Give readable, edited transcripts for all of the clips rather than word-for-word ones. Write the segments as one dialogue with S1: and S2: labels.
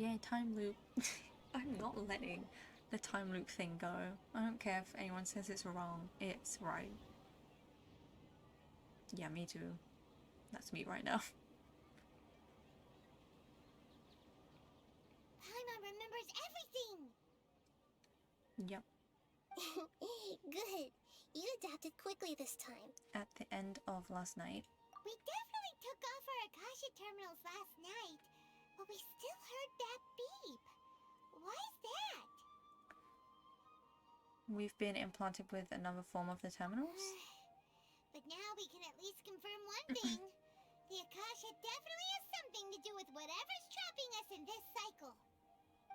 S1: Yeah, time loop. I'm not letting the time loop thing go. I don't care if anyone says it's wrong. It's right. Yeah, me too. That's me right now.
S2: Paimon remembers everything!
S1: Yep.
S2: Good. You adapted quickly this time.
S1: At the end of last night.
S2: We definitely took off our Akasha terminals last night, but we still heard that beep. Why is that?
S1: We've been implanted with another form of the terminals.
S2: But now we can at least confirm one thing. The Akasha definitely has something to do with whatever's trapping us in this cycle.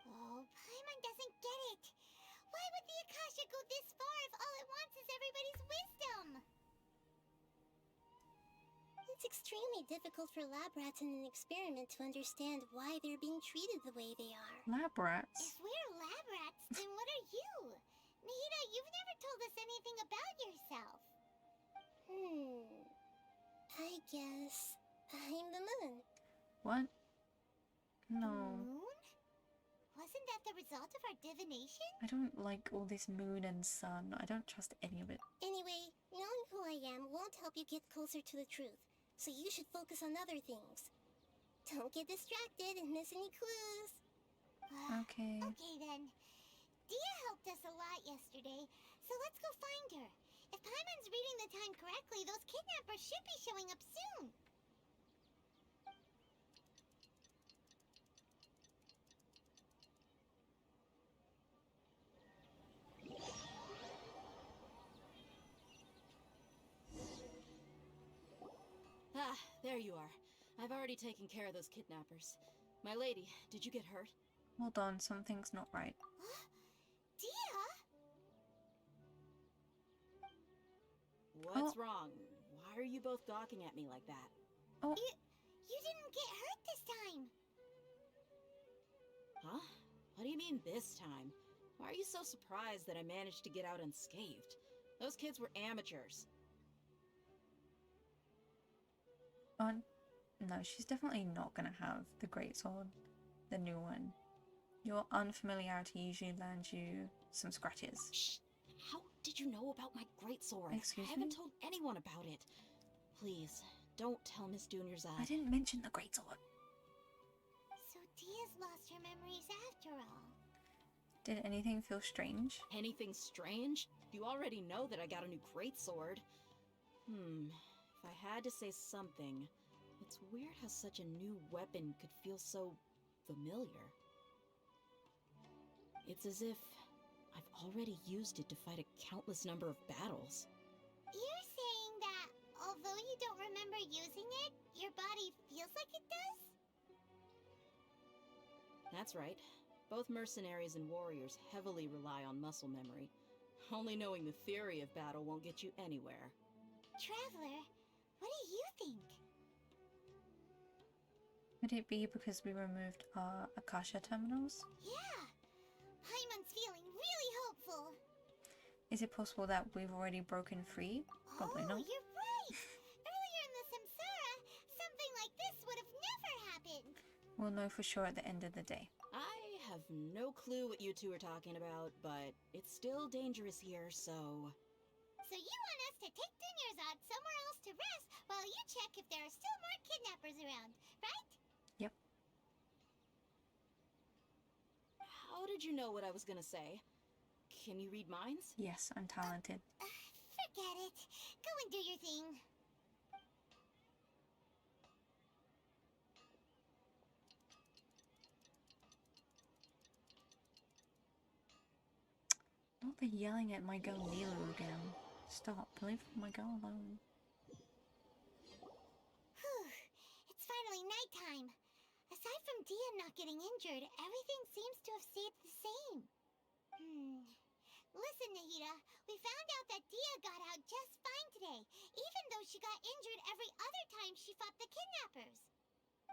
S2: Oh, Paimon doesn't get it. Why would the Akasha go this far if all it wants is everybody's wisdom? It's extremely difficult for lab rats in an experiment to understand why they're being treated the way they are.
S1: Lab rats?
S2: If we're lab rats, then what are you? Nahida, you've never told us anything about yourself. I guess I'm the moon.
S1: What?
S2: The
S1: No.
S2: moon? Wasn't that the result of our divination?
S1: I don't like all this moon and sun. I don't trust any of it.
S2: Anyway, knowing who I am won't help you get closer to the truth, so you should focus on other things. Don't get distracted and miss any clues.
S1: Okay.
S2: Okay then. Dia helped us a lot yesterday, so let's go find her. If Paimon's reading the time correctly, those kidnappers should be showing up soon.
S3: Ah, there you are. I've already taken care of those kidnappers. My lady, did you get hurt?
S1: Hold on, something's not right.
S2: Dia?
S3: What's wrong? Why are you both gawking at me like that?
S1: Oh.
S2: You didn't get hurt this time.
S3: Huh? What do you mean this time? Why are you so surprised that I managed to get out unscathed? Those kids were amateurs.
S1: No, she's definitely not gonna have the great sword, the new one. Your unfamiliarity usually lands you some scratches.
S3: Shh! How did you know about my greatsword?
S1: Excuse
S3: I haven't
S1: me?
S3: told anyone about it. Please, don't tell Miss Junior's
S1: I didn't mention the great sword.
S2: So Dia's lost her memories after all.
S1: Did anything feel strange?
S3: Anything strange? You already know that I got a new greatsword. If I had to say something, it's weird how such a new weapon could feel so familiar. It's as if I've already used it to fight a countless number of battles.
S2: You're saying that although you don't remember using it, your body feels like it does?
S3: That's right. Both mercenaries and warriors heavily rely on muscle memory. Only knowing the theory of battle won't get you anywhere.
S2: Traveler, what do you think?
S1: Could it be because we removed our Akasha terminals?
S2: Yeah, Paimon's feeling really hopeful.
S1: Is it possible that we've already broken free? Probably
S2: Oh,
S1: not.
S2: you're right! Earlier in the Samsara, something like this would have never happened.
S1: We'll know for sure at the end of the day.
S3: I have no clue what you two are talking about, but it's still dangerous here, so...
S2: So you want us to take Dunyarzad somewhere else to rest while you check if there are still more kidnappers around, right?
S1: Yep.
S3: How did you know what I was gonna say? Can you read minds?
S1: Yes, I'm talented.
S2: Forget it. Go and do your thing.
S1: Not the yelling at my girl Nilu again. Stop, leave my girl alone.
S2: Whew. It's finally nighttime. Aside from Dia not getting injured, everything seems to have stayed the same. Listen, Nahida, we found out that Dia got out just fine today, even though she got injured every other time she fought the kidnappers.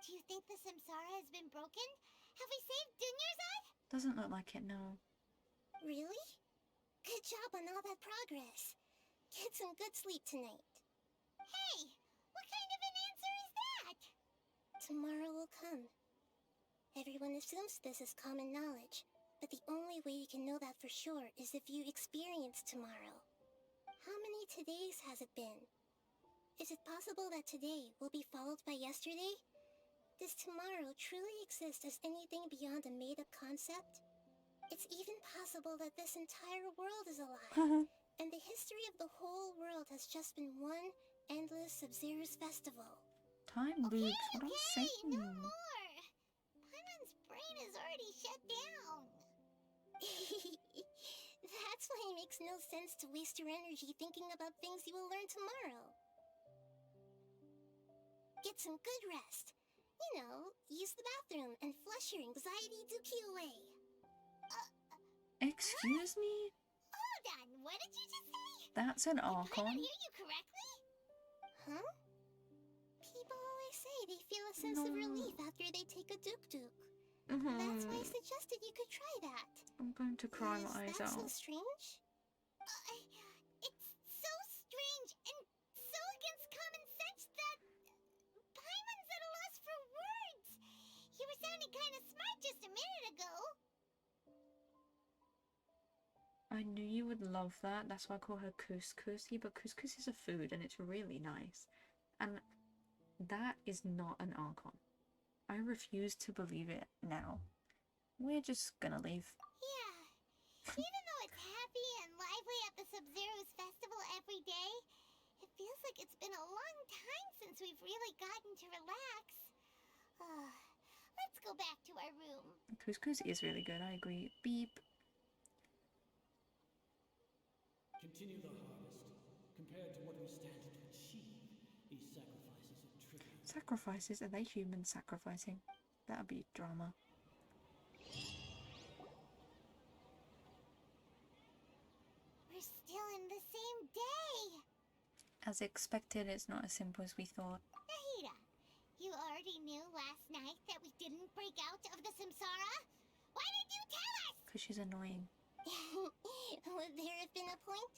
S2: Do you think the Samsara has been broken? Have we saved Dunyarzad?
S1: Doesn't look like it, no.
S2: Really? Good job on all that progress. Get some good sleep tonight. Hey, what kind of an answer is that? Tomorrow will come. Everyone is assumes this is common knowledge, but the only way you can know that for sure is if you experience tomorrow. How many todays has it been? Is it possible that today will be followed by yesterday? Does tomorrow truly exist as anything beyond a made-up concept? It's even possible that this entire world is a lie, and the history of the whole world has just been one endless Sub-Zero's festival.
S1: Time loops, what I'm
S2: Okay,
S1: saying.
S2: no more! Paimon's brain is already shut down. That's why it makes no sense to waste your energy thinking about things you will learn tomorrow. Get some good rest. You know, use the bathroom and flush your anxiety dookie away.
S1: Excuse me?
S2: Hold on, what did you just say?
S1: That's an
S2: Did Paimon
S1: Archon?
S2: hear you correctly? Huh? People always say they feel a sense of
S1: No.
S2: relief after they take a duk-duk. That's why I suggested you could try that.
S1: I'm going to cry
S2: Is
S1: my eyes
S2: that so
S1: out.
S2: strange? It's so strange and so against common sense that Paimon's at a loss for words. You were sounding kind of smart just a minute ago.
S1: I knew you would love that. That's why I call her couscousie, but couscous is a food and it's really nice. And that is not an Archon. I refuse to believe it now. We're just gonna leave.
S2: Yeah. Even though it's happy and lively at the Sub-Zero's festival every day, it feels like it's been a long time since we've really gotten to relax. Let's go back to our room.
S1: Couscous is really good, I agree. Beep.
S4: Continue the harvest. Compared to what we stand to achieve, these sacrifices are trivial.
S1: Sacrifices? Are they human sacrificing? That'd be drama.
S2: We're still in the same day.
S1: As expected, it's not as simple as we thought.
S2: Nahida, you already knew last night that we didn't break out of the samsara? Why did you tell us?
S1: Because she's annoying.
S2: Would there have been a point?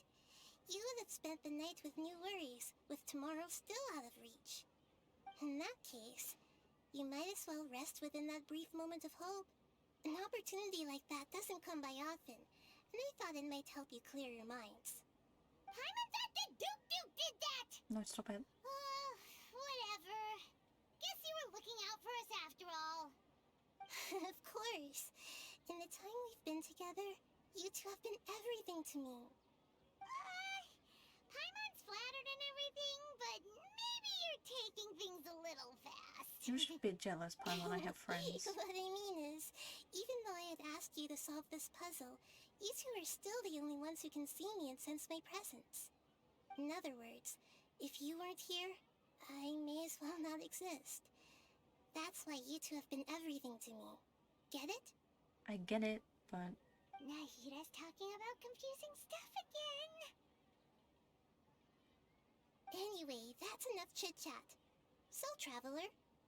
S2: You would have spent the night with new worries, with tomorrow still out of reach. In that case, you might as well rest within that brief moment of hope. An opportunity like that doesn't come by often, and I thought it might help you clear your minds. Paimon thought the Duke did that!
S1: No, stop it.
S2: Whatever. Guess you were looking out for us after all. Of course. In the time we've been together, you two have been everything to me. Paimon's flattered and everything, but maybe you're taking things a little fast.
S1: You're just a bit jealous, Paimon. I have friends.
S2: What I mean is, even though I had asked you to solve this puzzle, you two are still the only ones who can see me and sense my presence. In other words, if you weren't here, I may as well not exist. That's why you two have been everything to me. Get it?
S1: I get it, but
S2: Nahida's talking about confusing stuff again. Anyway, that's enough chit-chat. So, Traveler,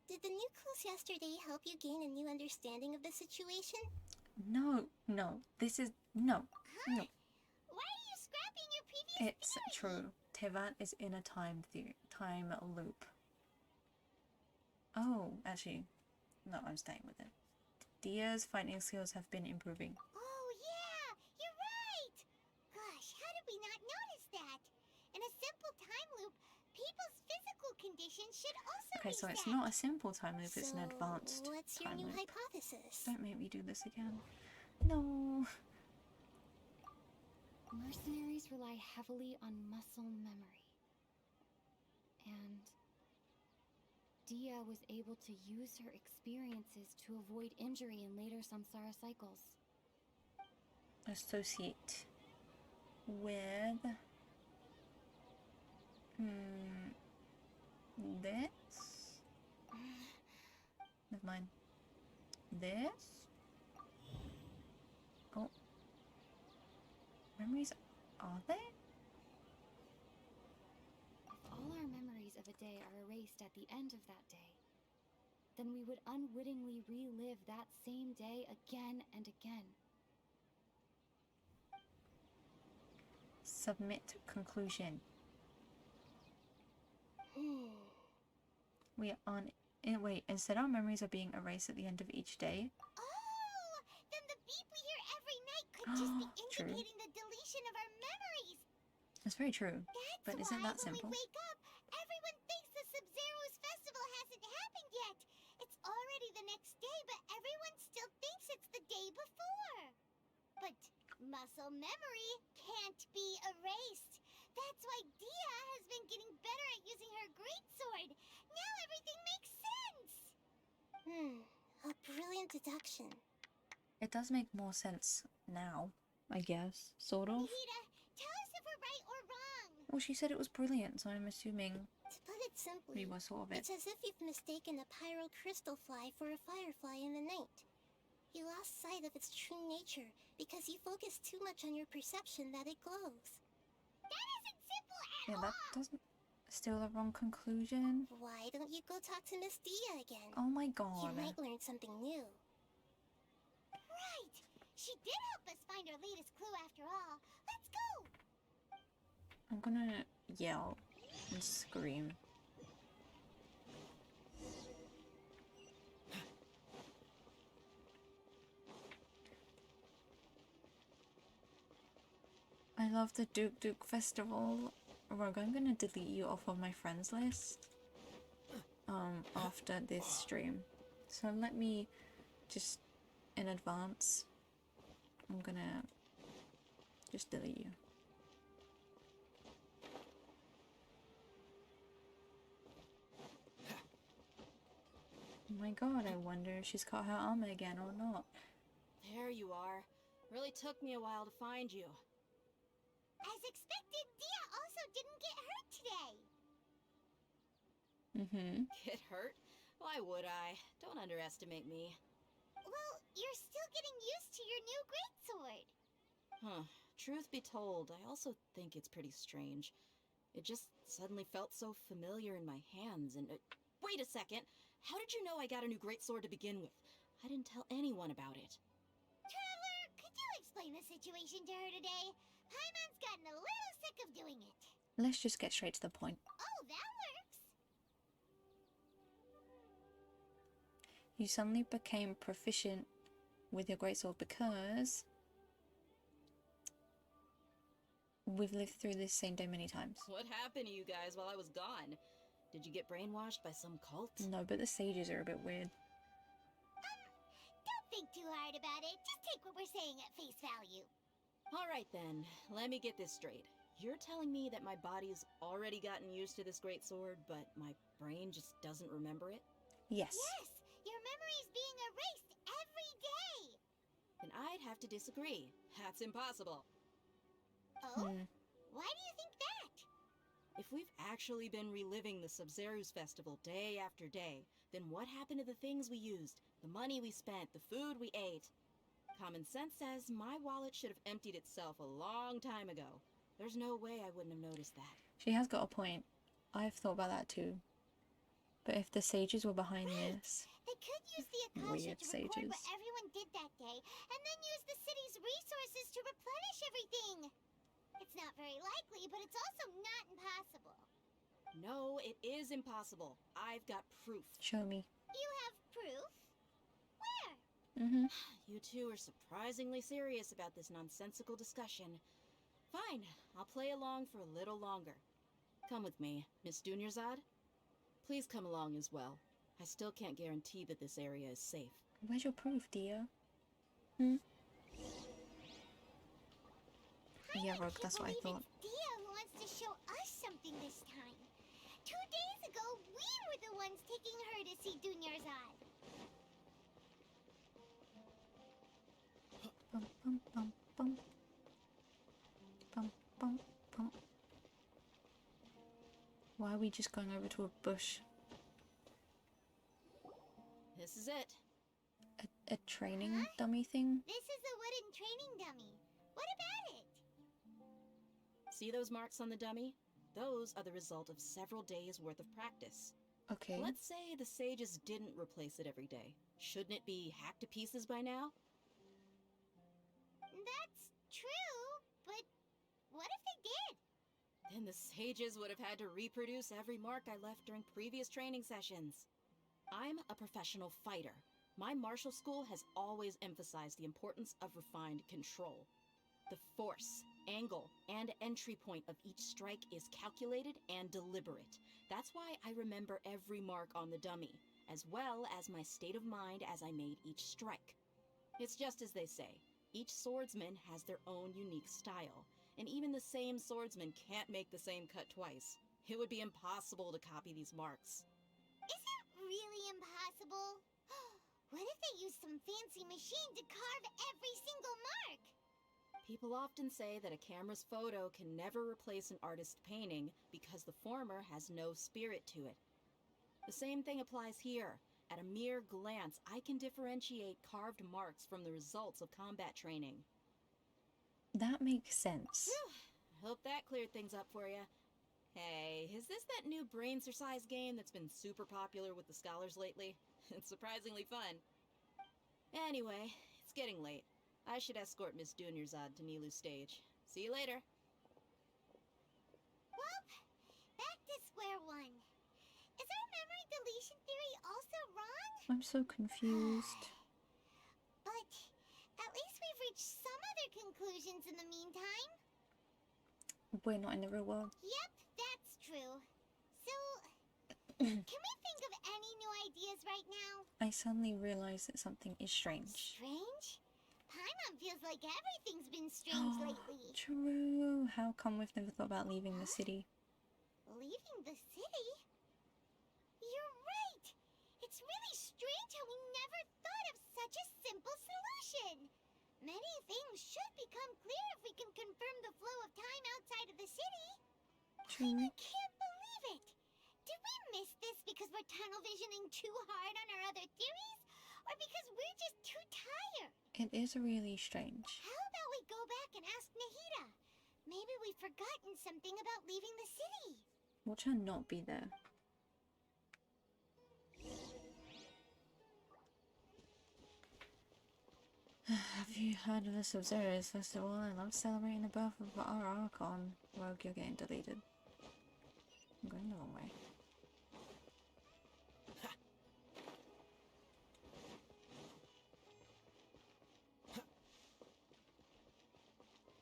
S2: did the new clues yesterday help you gain a new understanding of the situation?
S1: no. This is no.
S2: Why are you scrapping your previous
S1: It's
S2: theory?
S1: true. Tevat is in a time loop. Oh, actually, no, I'm staying with it. Dia's fighting skills have been improving.
S2: Oh, yeah, you're right. Gosh, how did we not notice that? In a simple time loop, people's physical conditions should also
S1: Okay,
S2: be
S1: so it's
S2: set.
S1: not a simple time loop, it's an
S2: So,
S1: advanced
S2: what's your
S1: time
S2: new
S1: loop.
S2: hypothesis?
S1: Don't make me do this again. No.
S5: Mercenaries rely heavily on muscle memory. And Dia was able to use her experiences to avoid injury in later samsara cycles.
S1: Associate with this. Never mind. This. Oh. Memories, are they?
S5: If all our memories of a day are erased at the end of that day, then we would unwittingly relive that same day again and again.
S1: Submit conclusion. We are Wait, instead our memories are being erased at the end of each day?
S2: Oh, then the beep we hear every night could just be
S1: True.
S2: indicating the deletion of our memories.
S1: That's very true.
S2: That's
S1: But is it
S2: why
S1: that simple?
S2: when we wake up, everyone thinks the Sub-Zero's festival hasn't happened yet. It's already the next day, but everyone still thinks it's the day before. But muscle memory can't be erased. That's why Dia has been getting better at using her greatsword. Now everything makes sense. A brilliant deduction.
S1: It does make more sense now, I guess. Sort of.
S2: Nahida, tell us if we're right or wrong.
S1: Well, she said it was brilliant, so I'm assuming
S2: To put it simply,
S1: we were sort of it.
S2: it's as if you've mistaken a pyro crystal fly for a firefly in the night. You lost sight of its true nature because you focused too much on your perception that it glows. That isn't simple at
S1: Yeah,
S2: all!
S1: that doesn't... Still a wrong conclusion?
S2: Why don't you go talk to Miss Dia again?
S1: Oh my
S2: You
S1: god.
S2: might learn something new. Right! She did help us find our latest clue after all. Let's go!
S1: I'm gonna yell and scream. I love the Duke Duke Festival. Rogue, I'm gonna delete you off of my friends list after this stream. So let me just in advance, I'm gonna just delete you. Oh my god, I wonder if she's caught her armor again or not.
S3: There you are. Really took me a while to find you.
S2: As expected, Dia also didn't get hurt today.
S3: Get hurt? Why would I? Don't underestimate me.
S2: Well, you're still getting used to your new greatsword.
S3: Huh. Truth be told, I also think it's pretty strange. It just suddenly felt so familiar in my hands and... wait a second! How did you know I got a new greatsword to begin with? I didn't tell anyone about it.
S2: Traveler, could you explain the situation to her today? Paimon's gotten a little sick of doing it.
S1: Let's just get straight to the point.
S2: Oh, that works.
S1: You suddenly became proficient with your greatsword because we've lived through this same day many times.
S3: What happened to you guys while I was gone? Did you get brainwashed by some cult?
S1: No, but the sages are a bit weird.
S2: Don't think too hard about it. Just take what we're saying at face value.
S3: Alright then, let me get this straight. You're telling me that my body's already gotten used to this greatsword, but my brain just doesn't remember it?
S1: Yes.
S2: Yes, your memory's being erased every day.
S3: Then I'd have to disagree. That's impossible.
S2: Oh? Why do you think that?
S3: If we've actually been reliving the Sub-Zeru's festival day after day, then what happened to the things we used, the money we spent, the food we ate? Common sense says my wallet should have emptied itself a long time ago. There's no way I wouldn't have noticed that.
S1: She has got a point. I've thought about that too. But if the sages were behind this...
S2: They could use the Akasha
S1: Weird
S2: to record
S1: sages.
S2: what everyone did that day, and then use the city's resources to replenish everything. It's not very likely, but it's also not impossible.
S3: No, it is impossible. I've got proof.
S1: Show me.
S2: You have proof? Where?
S3: You two are surprisingly serious about this nonsensical discussion. Fine, I'll play along for a little longer. Come with me, Miss Dunyarzad. Please come along as well. I still can't guarantee that this area is safe.
S1: Where's your proof, dear? Yeah,
S2: I
S1: Rogue,
S2: can't
S1: that's what I
S2: believe
S1: thought.
S2: It's Dia who wants to show us something this time. 2 days ago, we were the ones taking her to see Dunyarzad.
S1: Bum, bum, bum, bum. Bum, bum, bum. Why are we just going over to a bush?
S3: This is it.
S1: A training dummy thing?
S2: This is a wooden training dummy. What about it?
S3: See those marks on the dummy? Those are the result of several days' worth of practice.
S1: Okay.
S3: Let's say the sages didn't replace it every day. Shouldn't it be hacked to pieces by now?
S2: That's true, but what if they did?
S3: Then the sages would have had to reproduce every mark I left during previous training sessions. I'm a professional fighter. My martial school has always emphasized the importance of refined control. The force, angle, and entry point of each strike is calculated and deliberate. That's why I remember every mark on the dummy, as well as my state of mind as I made each strike. It's just as they say, each swordsman has their own unique style, and even the same swordsman can't make the same cut twice. It would be impossible to copy these marks.
S2: Is it really impossible? What if they use some fancy machine to carve every single mark?
S3: People often say that a camera's photo can never replace an artist's painting because the former has no spirit to it. The same thing applies here. At a mere glance, I can differentiate carved marks from the results of combat training.
S1: That makes sense.
S3: Whew, hope that cleared things up for you. Hey, is this that new brain exercise game that's been super popular with the scholars lately? It's surprisingly fun. Anyway, it's getting late. I should escort Miss Dunyarzad to Nilu's stage. See you later.
S2: Well, back to square one. Is our memory deletion theory also wrong?
S1: I'm so confused.
S2: But at least we've reached some other conclusions in the meantime.
S1: We're not in the real world.
S2: Yep, that's true. So, can we think of any new ideas right now?
S1: I suddenly realize that something is strange.
S2: Strange? Paimon feels like everything's been strange lately.
S1: True. How come we've never thought about leaving the city?
S2: Leaving the city? You're right! It's really strange how we never thought of such a simple solution. Many things should become clear if we can confirm the flow of time outside of the city.
S1: True.
S2: I can't believe it! Did we miss this because we're tunnel visioning too hard on our other theories? Or because we're just too tired?
S1: It is really strange.
S2: How about we go back and ask Nahida? Maybe we've forgotten something about leaving the city.
S1: Watch her not be there. Have you heard of the Sub-Zero's festival? I love celebrating the birth of our Archon. Rogue, you're getting deleted. I'm going the wrong way.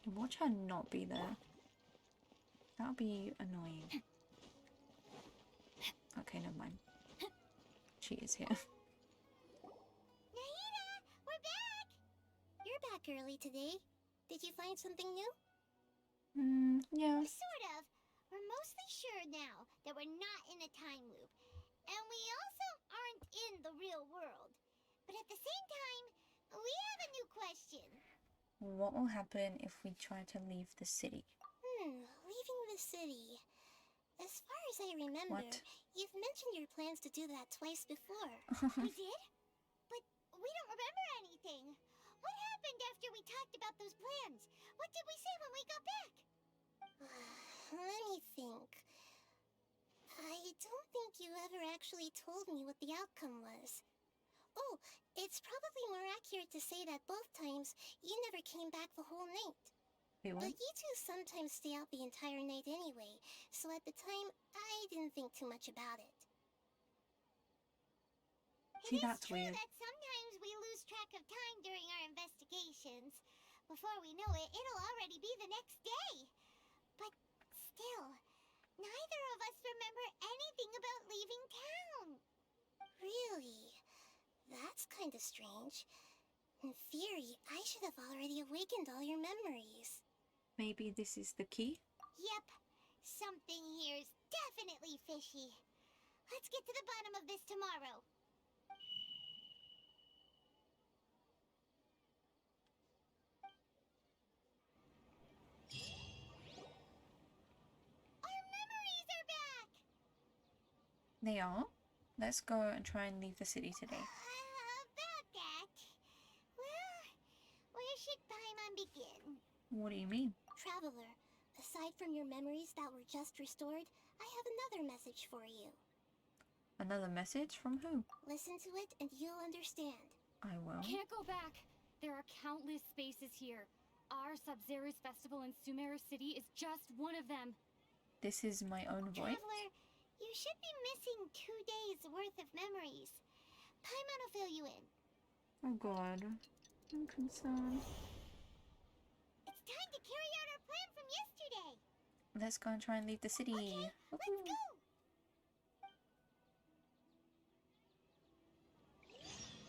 S1: Watch her not be there. That would be annoying. Okay, never mind. She is here.
S2: Nahida, we're back! You're back early today. Did you find something new?
S1: Yeah.
S2: Sort of. We're mostly sure now that we're not in a time loop. And we also aren't in the real world. But at the same time, we have a new question.
S1: What will happen if we try to leave the city?
S2: Leaving the city. As far as I remember,
S1: What?
S2: you've mentioned your plans to do that twice before. We did? But we don't remember anything. What happened after we talked about those plans? What did we say when we got back? Let me think. I don't think you ever actually told me what the outcome was. Oh, it's probably more accurate to say that both times you never came back the whole night.
S1: Wait, what?
S2: But you two sometimes stay out the entire night anyway, so at the time, I didn't think too much about it.
S1: See,
S2: It is
S1: that's
S2: true
S1: weird.
S2: that sometimes we lose track of time during our investigations. Before we know it, it'll already be the next day. But still, neither of us remember anything about leaving town. Really? That's kind of strange. In theory, I should have already awakened all your memories.
S1: Maybe this is the key?
S2: Yep. Something here's definitely fishy. Let's get to the bottom of this tomorrow. Our memories are back!
S1: They are? Let's go and try and leave the city today.
S2: About that. Well, where should Paimon begin?
S1: What do you mean?
S2: Traveler, aside from your memories that were just restored, I have another message for you.
S1: Another message from who?
S2: Listen to it and you'll understand.
S1: I will.
S5: Can't go back. There are countless spaces here. Our Sub-Zero's festival in Sumeru City is just one of them.
S1: This is my own voice.
S2: Traveler, You should be missing 2 days worth of memories. Paimon will fill you in.
S1: Oh god. I'm concerned.
S2: It's time to carry out our plan from yesterday.
S1: Let's go and try and leave the city.
S2: Okay, let's
S1: Woohoo.
S2: go.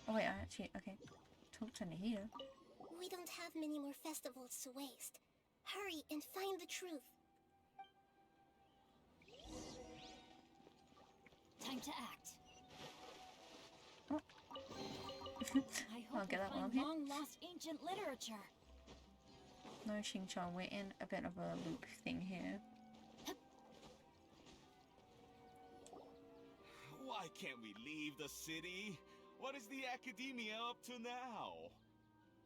S1: Oh wait, I actually, okay. Talk to Nahida.
S2: We don't have many more festivals to waste. Hurry and find the truth.
S5: Time to act.
S1: Oh.
S5: I
S1: I'll
S5: hope
S1: get
S5: we
S1: that one
S5: find
S1: up here.
S5: long-lost ancient literature.
S1: No, Xingqiang, we're in a bit of a loop thing here.
S6: Why can't we leave the city? What is the academia up to now?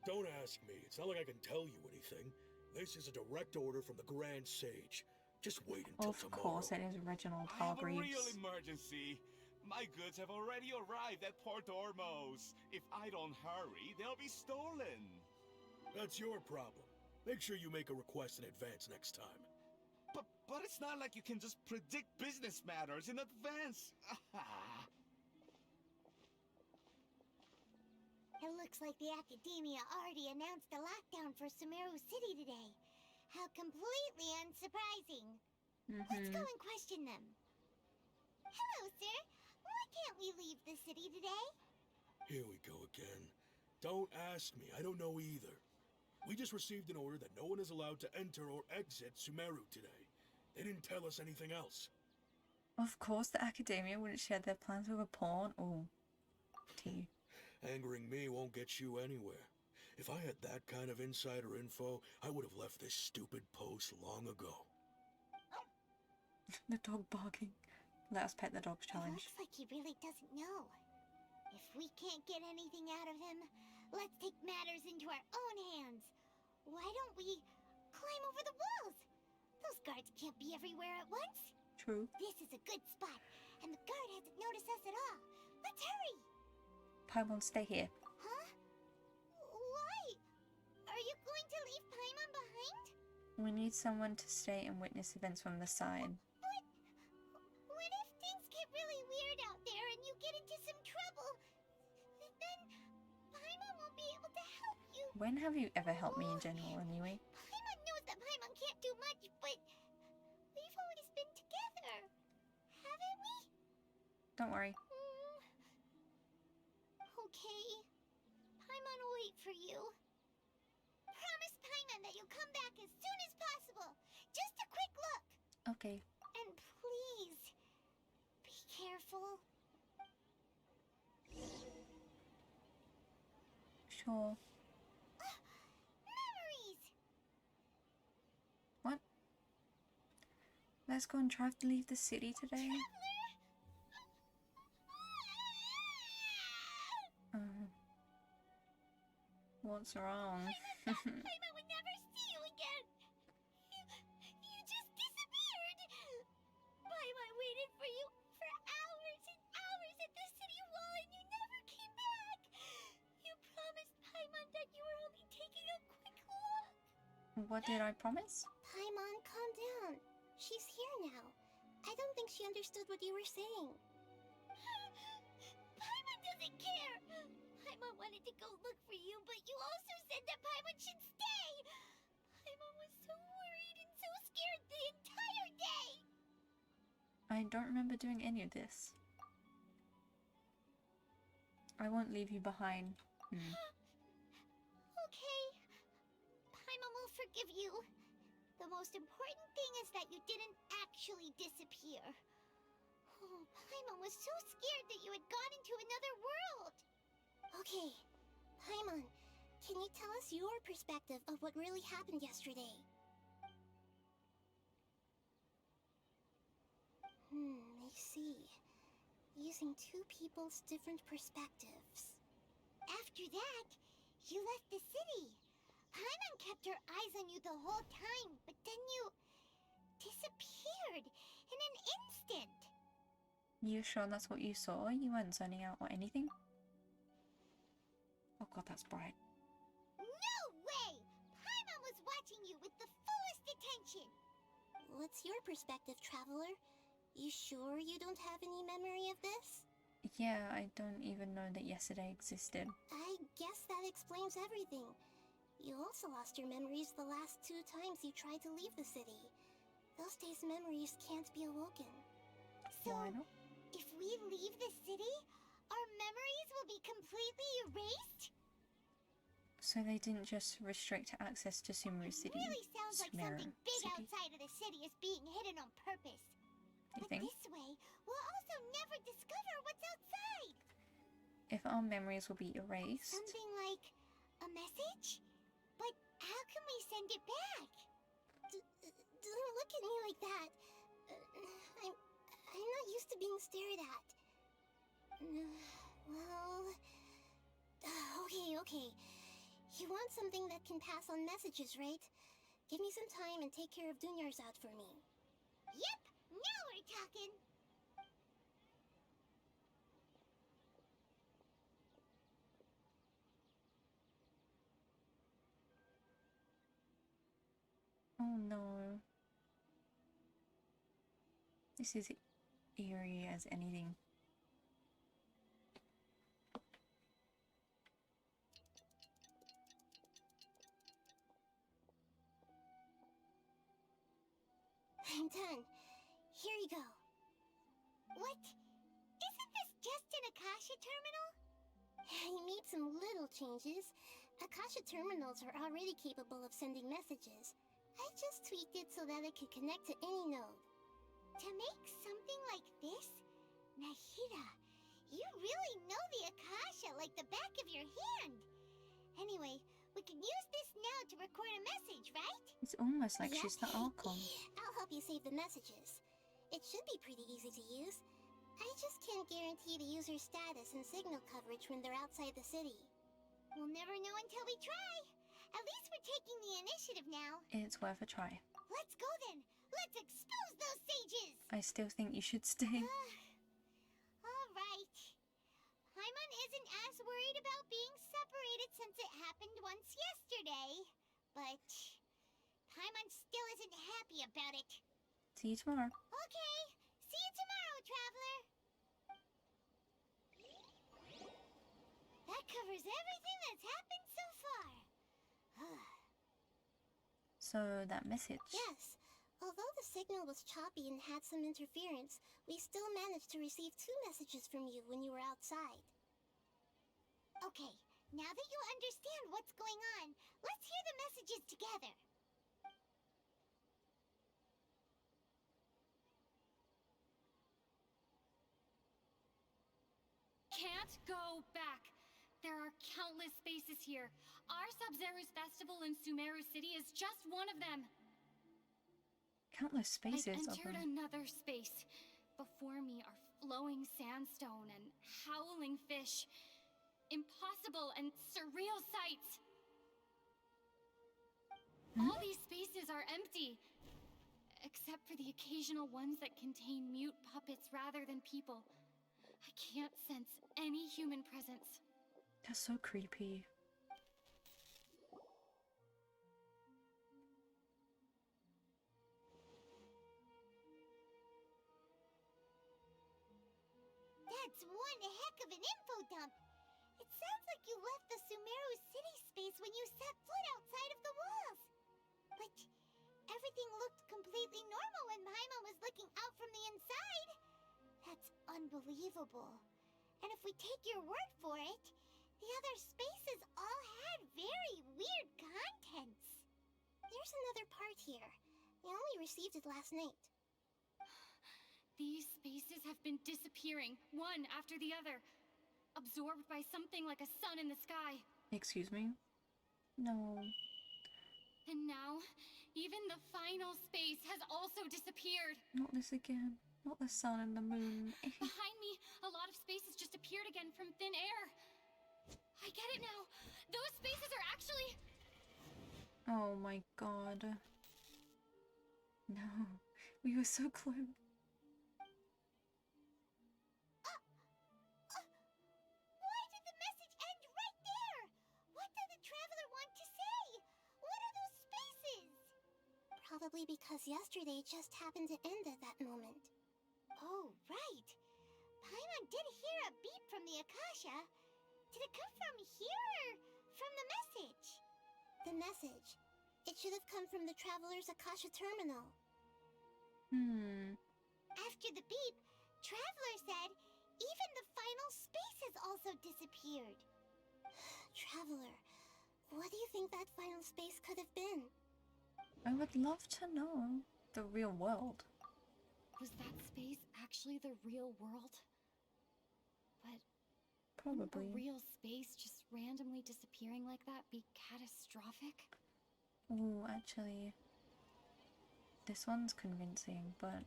S4: Don't ask me. It's not like I can tell you anything. This is a direct order from the Grand Sage. Just wait until
S1: Of
S4: tomorrow.
S1: course, it is Reginald
S6: I have a real
S1: Hargreaves.
S6: emergency. My goods have already arrived at Port Ormos. If I don't hurry, they'll be stolen.
S4: That's your problem. Make sure you make a request in advance next time.
S6: But it's not like you can just predict business matters in advance.
S2: It looks like the Academia already announced a lockdown for Sumeru City today. How completely unsurprising. Let's go and question them. Hello, sir. Why can't we leave the city today?
S4: Here we go again. Don't ask me. I don't know either. We just received an order that no one is allowed to enter or exit Sumeru today. They didn't tell us anything else.
S1: Of course, the Academia wouldn't share their plans with a pawn. Oh, tea.
S4: Angering me won't get you anywhere. If I had that kind of insider info, I would have left this stupid post long ago.
S1: The dog barking. Let us pet the dogs
S2: It
S1: challenge.
S2: looks like he really doesn't know. If we can't get anything out of him, let's take matters into our own hands. Why don't we climb over the walls? Those guards can't be everywhere at once.
S1: True.
S2: This is a good spot, and the guard hasn't noticed us at all. Let's hurry!
S1: Paimon, stay here.
S2: Huh? Why? Are you going to leave Paimon behind?
S1: We need someone to stay and witness events from the side.
S2: But what if things get really weird out there and you get into some trouble? Then Paimon won't be able to help you.
S1: When have you ever helped me in general, anyway?
S2: Paimon knows that Paimon can't do much, but we've always been together, haven't we?
S1: Don't worry.
S2: Okay. Paimon will wait for you. Promise Paimon that you'll come back as soon as possible. Just a quick look.
S1: Okay.
S2: And please, be careful.
S1: Sure.
S2: Memories!
S1: What? Let's go and try to leave the city today. What's wrong?
S2: I thought Paimon would never see you again. You just disappeared. Paimon waited for you for hours and hours at the city wall and you never came back. You promised Paimon that you were only taking a quick look.
S1: What did I promise?
S2: Paimon, calm down. She's here now. I don't think she understood what you were saying. Paimon doesn't care. Paimon wanted to go look for you, but you also said that Paimon should stay. Paimon was so worried and so scared the entire day.
S1: I don't remember doing any of this. I won't leave you behind.
S2: Okay. Paimon will forgive you. The most important thing is that you didn't actually disappear. Oh, Paimon was so scared that you had gone into another world. Okay, Paimon, can you tell us your perspective of what really happened yesterday? I see. Using two people's different perspectives. After that, you left the city. Paimon kept her eyes on you the whole time, but then you disappeared in an instant.
S1: You sure that's what you saw? You weren't zoning out or anything? Oh god, that's bright.
S2: No way! Paimon was watching you with the fullest attention. What's your perspective, Traveler? You sure you don't have any memory of this?
S1: Yeah, I don't even know that yesterday existed.
S2: I guess that explains everything. You also lost your memories the last 2 times you tried to leave the city. Those days' memories can't be awoken. So,
S1: Why not?
S2: if we leave the city, our memories will be completely erased?
S1: So they didn't just restrict access to Sumeru City.
S2: It really sounds like
S1: Sumeru
S2: something big
S1: City.
S2: outside of the city is being hidden on purpose.
S1: You
S2: But
S1: think?
S2: this way, we'll also never discover what's outside.
S1: If our memories will be erased,
S2: Something like a message? But how can we send it back? Don't look at me like that. I'm not used to being stared at. Well... Okay. You want something that can pass on messages, right? Give me some time and take care of Dunyar's out for me. Yep! Now we're talking!
S1: oh no. This is eerie as anything.
S2: I'm done. Here you go. What? Isn't this just an Akasha terminal? You made some little changes. Akasha terminals are already capable of sending messages. I just tweaked it so that it could connect to any node. To make something like this? Nahida, you really know the Akasha like the back of your hand. Anyway, we can use this now to record a message, right?
S1: It's almost like
S2: Yep.
S1: she's the Archon.
S2: I'll help you save the messages. It should be pretty easy to use. I just can't guarantee the user's status and signal coverage when they're outside the city. We'll never know until we try. At least we're taking the initiative now.
S1: It's worth a try.
S2: Let's go then. Let's expose those sages.
S1: I still think you should stay.
S2: All right. Paimon isn't as worried about being separated since it happened once yesterday. But Paimon still isn't happy about it.
S1: See you tomorrow.
S2: Okay. See you tomorrow, traveler. That covers everything that's happened so far.
S1: So that message.
S2: Yes. Although the signal was choppy and had some interference, we still managed to receive 2 messages from you when you were outside. Okay, now that you understand what's going on, let's hear the messages together.
S5: Can't go back. There are countless spaces here. Our Sub-Zero's festival in Sumeru City is just one of them.
S1: Countless spaces
S5: I've
S1: of
S5: entered
S1: them.
S5: another space. Before me are flowing sandstone and howling fish. Impossible and surreal sights. All these spaces are empty. Except for the occasional ones that contain mute puppets rather than people. I can't sense any human presence.
S1: That's so creepy.
S2: That's one heck of an info dump. It sounds like you left the Sumeru city space when you set foot outside of the walls. But everything looked completely normal when Paimon was looking out from the inside. That's unbelievable. And if we take your word for it, the other spaces all had very weird contents. There's another part here. I only received it last night.
S5: These spaces have been disappearing, one after the other. Absorbed by something like a sun in the sky.
S1: Excuse me? No.
S5: And now, even the final space has also disappeared.
S1: Not this again. Not the sun and the moon.
S5: Behind me, a lot of spaces just appeared again from thin air. I get it now. Those spaces are actually...
S1: Oh my god. No. We were so close.
S2: Why did the message end right there? What did the traveler want to say? What are those spaces? Probably because yesterday just happened to end at that moment. Oh, right. Paimon did hear a beep from the Akasha. Did it come from here or from the message? The message. It should have come from the Traveler's Akasha terminal. After the beep, Traveler said even the final space has also disappeared. Traveler, what do you think that final space could have been?
S1: I would love to know the real world.
S5: Was that space actually the real world? But
S1: Probably.
S5: a real space just randomly disappearing like that be catastrophic?
S1: Oh, actually, this one's convincing, but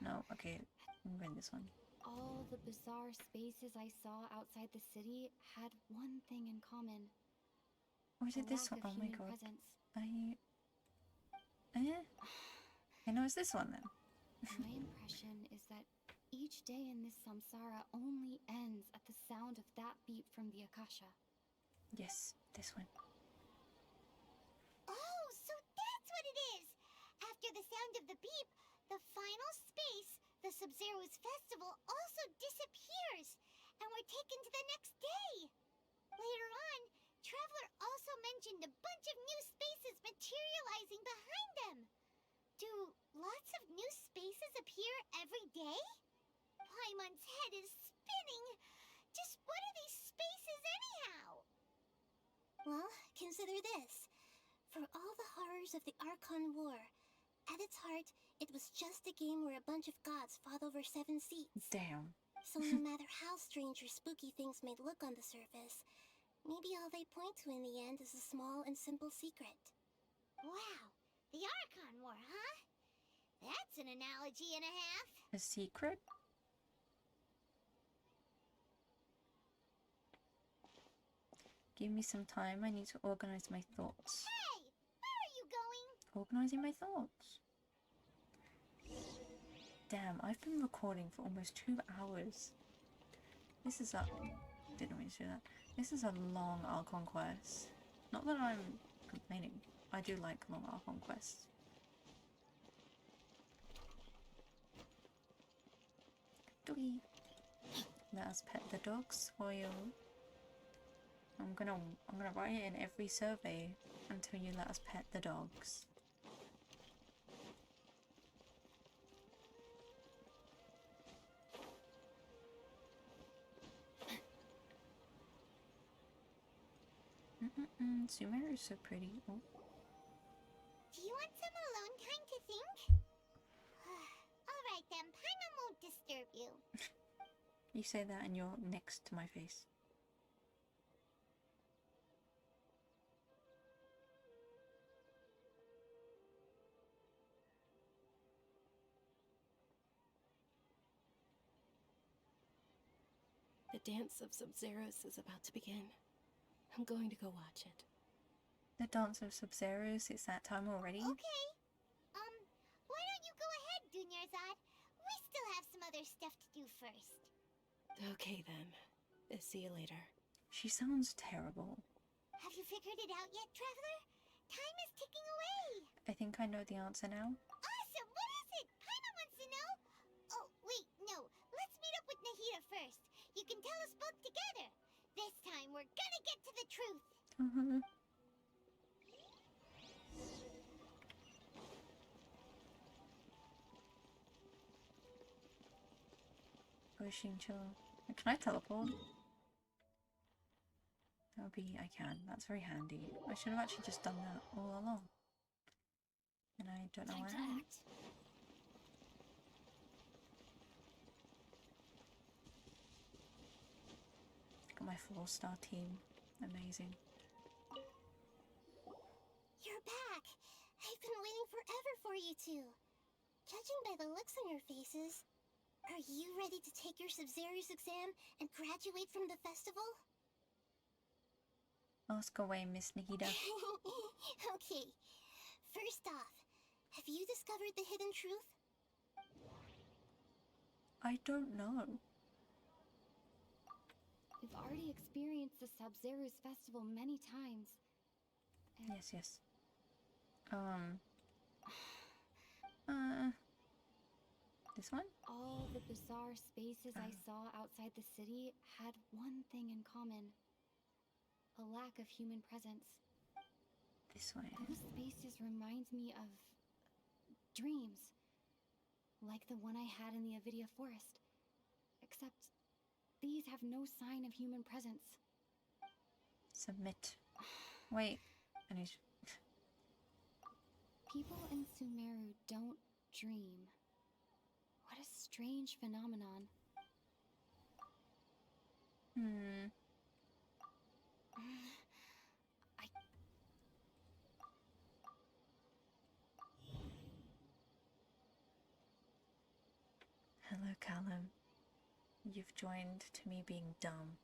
S1: no. Okay, I'm going this one.
S5: All the bizarre spaces I saw outside the city had one thing in common.
S1: Or is
S5: A
S1: it this
S5: lack
S1: one?
S5: of
S1: Oh my
S5: human
S1: god.
S5: presence.
S1: I know it's this one then.
S5: My impression is that each day in this samsara only ends at the sound of that beep from the Akasha.
S1: Yes, this one.
S2: Oh, so that's what it is! After the sound of the beep, the final space, the Sub-Zero's festival, also disappears, and we're taken to the next day. Later on, Traveler also mentioned a bunch of new spaces materializing behind them. Do lots of new spaces appear every day? Paimon's head is spinning. Just what are these spaces anyhow? Well, consider this. For all the horrors of the Archon War, at its heart, it was just a game where a bunch of gods fought over 7 seats.
S1: Damn.
S2: So no matter how strange or spooky things may look on the surface, maybe all they point to in the end is a small and simple secret. Wow, the Archon War, huh? That's an analogy and a half.
S1: A secret? Give me some time. I need to organize my thoughts.
S2: Hey, where are you going?
S1: Organizing my thoughts. Damn, I've been recording for almost 2 hours. This is a... Didn't mean to do that. This is a long Archon quest. Not that I'm complaining. I do like long Archon quests. Doggy. Let us pet the dogs for you. I'm gonna write it in every survey until you let us pet the dogs. Sumeru is so pretty. Oh.
S2: Do you want some alone time to think? Alright then, Paimon won't disturb you.
S1: You say that and you're next to my face.
S7: The dance of Sub-Zeros is about to begin. I'm going to go watch it.
S1: The dance of Sub-Zeros, it's that time already?
S2: Okay. Why don't you go ahead, Dunyarzad? We still have some other stuff to do first.
S7: Okay then. See you later.
S1: She sounds terrible.
S2: Have you figured it out yet, Traveler? Time is ticking away.
S1: I think I know the answer now.
S2: Awesome! What is it? Paimon wants to know. Oh, wait, no. Let's meet up with Nahida first. You can tell us both together. This time, we're gonna get to the truth.
S1: Pushing chill. Can I teleport? That'll be... I can. That's very handy. I should have actually just done that all along. And I don't know
S5: Time
S1: where
S5: to
S1: I am.
S5: act.
S1: Got my 4-star team. Amazing.
S2: You're back. I've been waiting forever for you two. Judging by the looks on your faces, are you ready to take your Sub-Zero's exam and graduate from the festival?
S1: Ask away, Miss Nahida.
S2: Okay. First off, have you discovered the hidden truth?
S1: I don't know.
S5: We've already experienced the Sub-Zero's festival many times. And
S1: This one?
S5: All the bizarre spaces I
S1: Oh.
S5: saw outside the city had one thing in common: a lack of human presence.
S1: This way.
S5: Those spaces remind me of dreams, like the one I had in the Avidia Forest. Except these have no sign of human presence.
S1: Submit. Wait. I need to...
S5: People in Sumeru don't dream. What a strange phenomenon.
S1: Hmm.
S5: I...
S1: Hello, Callum. You've joined to me being dumb.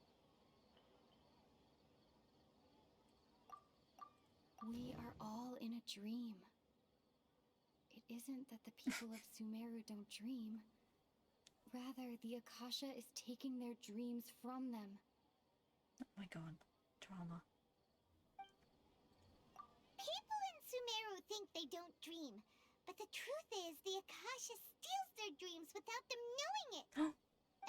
S5: We are all in a dream. It isn't that the people of Sumeru don't dream. Rather, the Akasha is taking their dreams from them.
S1: Oh my god. Drama.
S2: People in Sumeru think they don't dream, but the truth is the Akasha steals their dreams without them knowing it.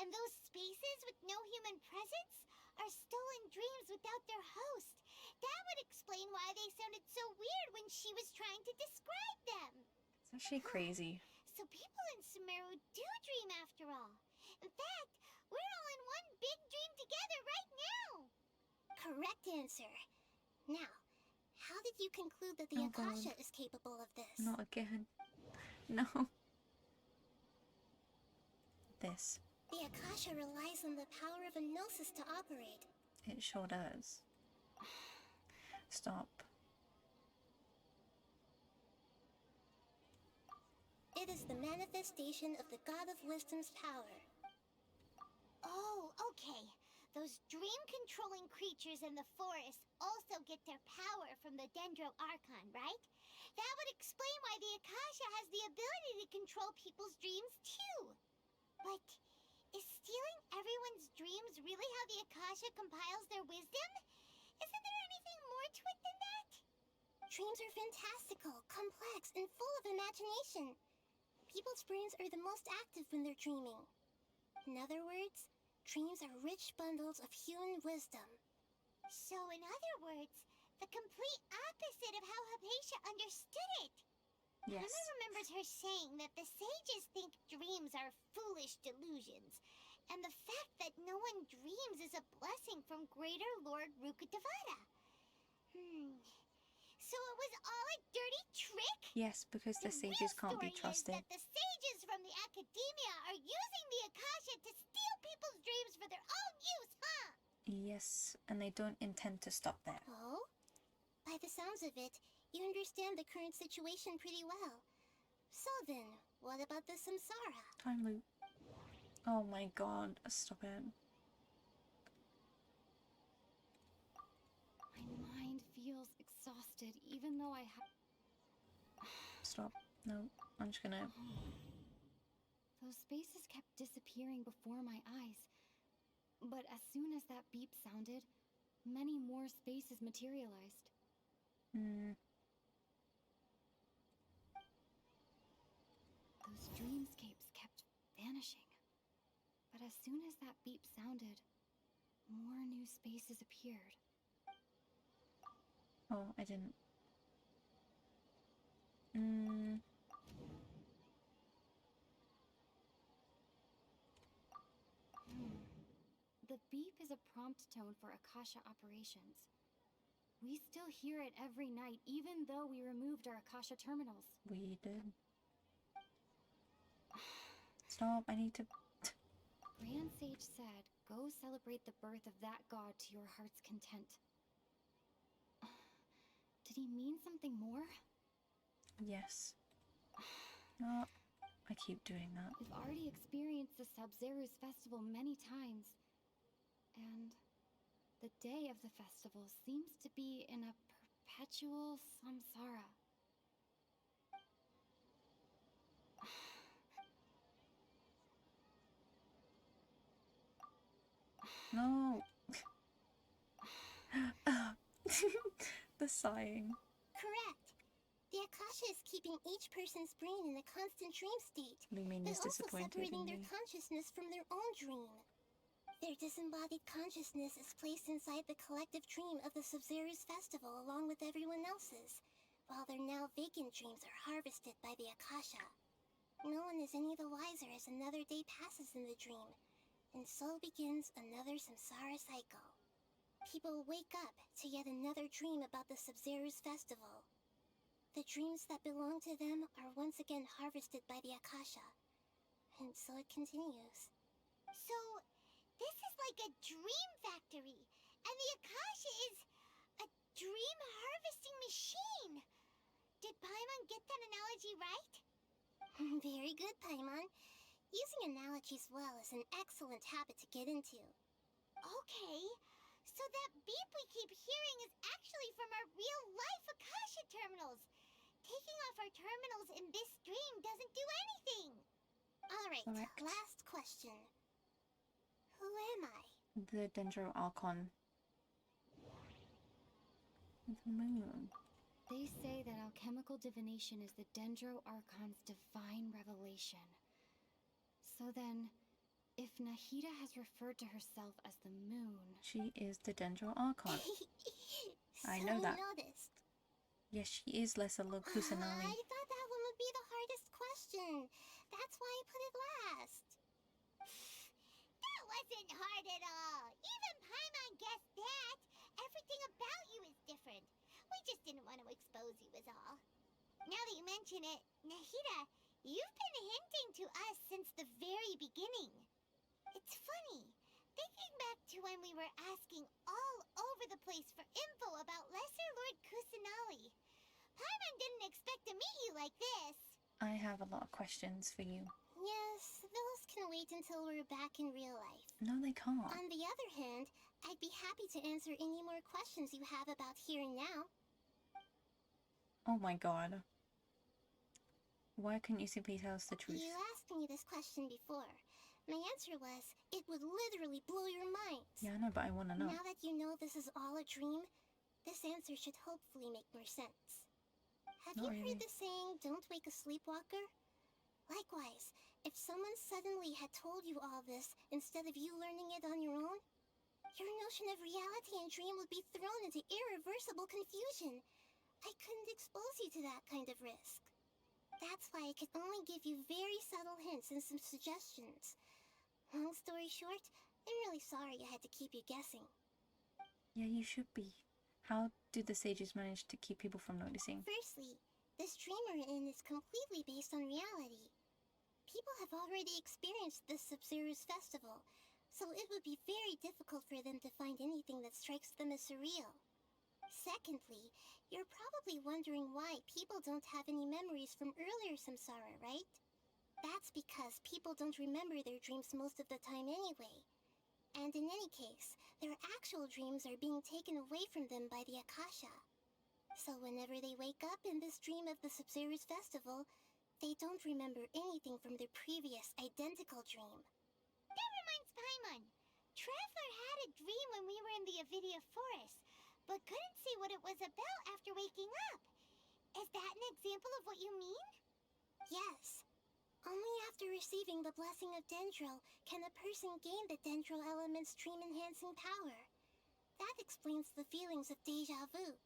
S2: And those spaces with no human presence are stolen dreams without their host. That would explain why they sounded so weird when she was trying to describe them.
S1: It's actually crazy.
S2: So people in Sumeru do dream after all. In fact, we're all in one big dream together right now. Correct answer. Now, how did you conclude that the
S1: Oh, God.
S2: Akasha is capable of this?
S1: Not again. No. This.
S2: The Akasha relies on the power of a gnosis to operate.
S1: It sure does. Stop.
S2: It is the manifestation of the God of Wisdom's power. Oh, okay. Those dream-controlling creatures in the forest also get their power from the Dendro Archon, right? That would explain why the Akasha has the ability to control people's dreams, too. But is stealing everyone's dreams really how the Akasha compiles their wisdom? Isn't there anything more to it than that? Dreams are fantastical, complex, and full of imagination. People's brains are the most active when they're dreaming. In other words, dreams are rich bundles of human wisdom. So in other words, the complete opposite of how Hypatia understood it.
S1: Yes.
S2: Emma remembers her saying that the sages think dreams are foolish delusions, and the fact that no one dreams is a blessing from Greater Lord Rukkhadevata. So it was all a dirty trick?
S1: Yes, because the sages can't be
S2: real story
S1: trusted.
S2: is that the sages from the Academia are using the Akasha to steal people's dreams for their own use, huh?
S1: Yes, and they don't intend to stop there.
S2: Oh? By the sounds of it, you understand the current situation pretty well. So then, what about the samsara?
S1: Time loop. Oh my god, stop it.
S5: My mind feels exhausted, even though I have...
S1: Stop. No, I'm just gonna...
S5: Those spaces kept disappearing before my eyes. But as soon as that beep sounded, many more spaces materialized. Those dreamscapes kept vanishing. But as soon as that beep sounded, more new spaces appeared.
S1: Oh, I didn't.
S5: The beep is a prompt tone for Akasha operations. We still hear it every night, even though we removed our Akasha terminals.
S1: We did. Stop, I need to...
S5: Grand Sage said, go celebrate the birth of that god to your heart's content. Did he mean something more?
S1: Yes. No, I keep doing that.
S5: We've already experienced the Sabzeruz festival many times. And the day of the festival seems to be in a perpetual samsara.
S1: No! The sighing.
S2: Correct. The The Akasha is keeping each person's brain in a constant dream state,
S1: Lumin
S2: but
S1: is
S2: also
S1: disappointed
S2: separating
S1: in
S2: their
S1: you.
S2: consciousness from their own dream. Their disembodied consciousness is placed inside the collective dream of the Sub-Zero's festival along with everyone else's, while their now vacant dreams are harvested by the Akasha. No one is any the wiser as another day passes in the dream, and so begins another samsara cycle. People wake up to yet another dream about the Sub-Zero's festival. The dreams that belong to them are once again harvested by the Akasha, and so it continues. So, this is like a dream factory, and the Akasha is a dream harvesting machine. Did Paimon get that analogy right? Very good, Paimon. Using analogies well is an excellent habit to get into. Okay, so that beep we keep hearing is actually from our real-life Akasha terminals. Taking off our terminals in this dream doesn't do anything. Alright,
S1: Correct.
S2: last question. Who am I?
S1: The Dendro Archon. The moon.
S5: They say that alchemical divination is the Dendro Archon's divine revelation. So then, if Nahida has referred to herself as the moon...
S1: She is the Dendro Archon. I know that.
S2: Noticed.
S1: Yes, she is Lesser
S2: I
S1: Kusanali.
S2: thought that one would be the hardest question. That's why I put it last. That wasn't hard at all. Even Paimon guessed that. Everything about you is different. We just didn't want to expose you is all. Now that you mention it, Nahida, you've been hinting to us since the very beginning. It's funny. Thinking back to when we were asking all over the place for info about Lesser Lord Kusanali. Paimon didn't expect to meet you like this.
S1: I have a lot of questions for you.
S2: Yes, those can wait until we're back in real life.
S1: No, they can't.
S2: On the other hand, I'd be happy to answer any more questions you have about here and now.
S1: Oh my god. Why couldn't you simply tell us the truth?
S2: You asked me this question before. My answer was, it would literally blow your mind.
S1: Yeah, I know, but I want to know.
S2: Now that you know this is all a dream, this answer should hopefully make more sense. Have
S1: Not
S2: you
S1: really.
S2: heard the saying, don't wake a sleepwalker? Likewise, if someone suddenly had told you all this instead of you learning it on your own, your notion of reality and dream would be thrown into irreversible confusion. I couldn't expose you to that kind of risk. That's why I could only give you very subtle hints and some suggestions. Long story short, I'm really sorry I had to keep you guessing.
S1: Yeah, you should be. How do the sages manage to keep people from noticing?
S2: Firstly, this dream we're in is completely based on reality. People have already experienced this Sub-Zero's festival, so it would be very difficult for them to find anything that strikes them as surreal. Secondly, you're probably wondering why people don't have any memories from earlier samsara, right? That's because people don't remember their dreams most of the time anyway. And in any case, their actual dreams are being taken away from them by the Akasha. So whenever they wake up in this dream of the Sub-Zero's festival, they don't remember anything from their previous identical dream. That reminds Paimon. Traveler had a dream when we were in the Avidia Forest, but couldn't see what it was about after waking up. Is that an example of what you mean? Yes. Only after receiving the blessing of Dendro can a person gain the Dendro element's dream-enhancing power. That explains the feelings of déjà vu.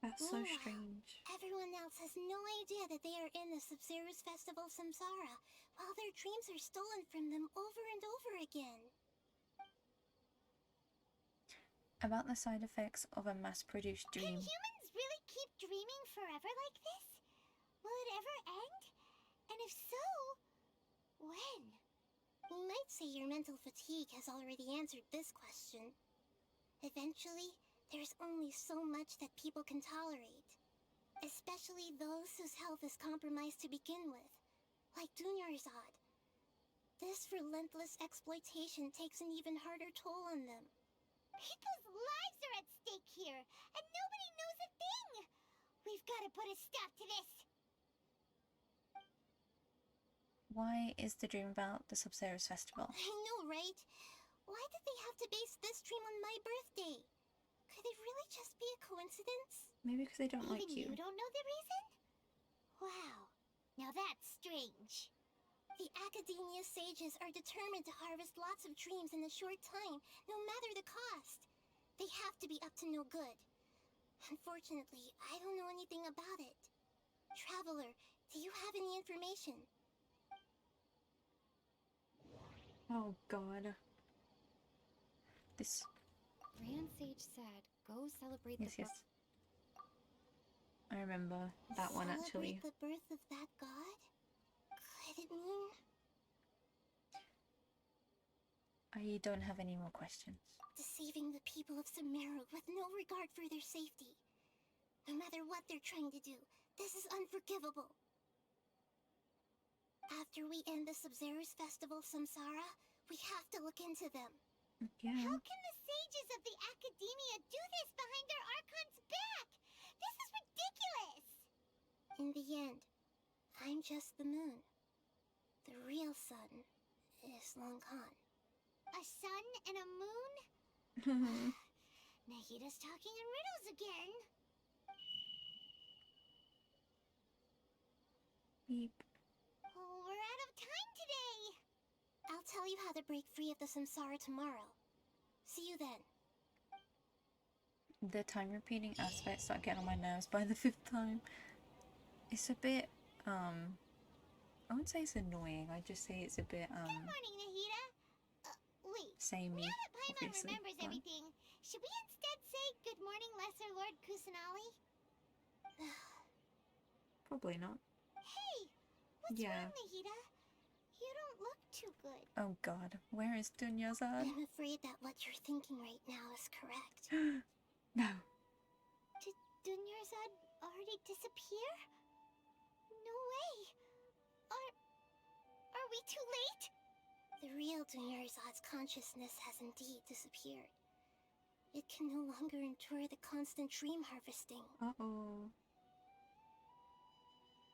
S1: That's so
S2: Meanwhile,
S1: strange.
S2: everyone else has no idea that they are in the Sub-Zero's festival samsara, while their dreams are stolen from them over and over again.
S1: About the side effects of a mass-produced
S2: Can
S1: dream.
S2: humans really keep dreaming forever like this? Will it ever end? And if so, when? You might say your mental fatigue has already answered this question. Eventually, there's only so much that people can tolerate. Especially those whose health is compromised to begin with, like Dunyarzad. This relentless exploitation takes an even harder toll on them. People's lives are at stake here, and nobody knows a thing! We've got to put a stop to this!
S1: Why is the dream about the Sub-Zero's festival?
S2: I know, right? Why did they have to base this dream on my birthday? Could it really just be a coincidence?
S1: Maybe because they don't like
S2: Even
S1: you.
S2: you don't know the reason? Wow, now that's strange.
S5: The Academia sages are determined to harvest lots of dreams in a short time, no matter the cost. They have to be up to no good. Unfortunately, I don't know anything about it. Traveler, do you have any information?
S1: Oh god. This.
S5: Grand Sage said, go celebrate
S1: Yes,
S5: the
S1: yes. I remember that one actually.
S5: Celebrate the birth of that god? Could it mean?
S1: I don't have any more questions.
S5: Deceiving the people of Sumeru with no regard for their safety. No matter what they're trying to do, this is unforgivable. After we end the Sub-Zerus Festival Samsara, we have to look into them.
S1: Yeah.
S2: How can the sages of the Academia do this behind their Archon's back? This is ridiculous!
S5: In the end, I'm just the moon. The real sun is long gone.
S2: A sun and a moon? Nahida's talking in riddles again.
S1: Beep.
S2: Oh, we're out of time today.
S5: I'll tell you how to break free of the samsara tomorrow. See you then.
S1: The time repeating aspects start getting on my nerves by the 5th time. It's a bit, I wouldn't say it's annoying, I'd just say it's a bit,
S2: Good morning, Nahida. Wait.
S1: samey,
S2: Now that Paimon
S1: obviously.
S2: remembers
S1: but-
S2: everything, should we instead say good morning, Lesser Lord Kusanali?
S1: Probably not.
S2: Hey, what's
S1: Yeah.
S2: wrong, Nahida? You don't look too good.
S1: Oh god, where is Dunyazad?
S5: I'm afraid that what you're thinking right now is correct.
S1: No.
S2: Did Dunyarzad already disappear? No way. Are we too late?
S5: The real Dunyarzad's consciousness has indeed disappeared. It can no longer endure the constant dream harvesting.
S1: Uh-oh.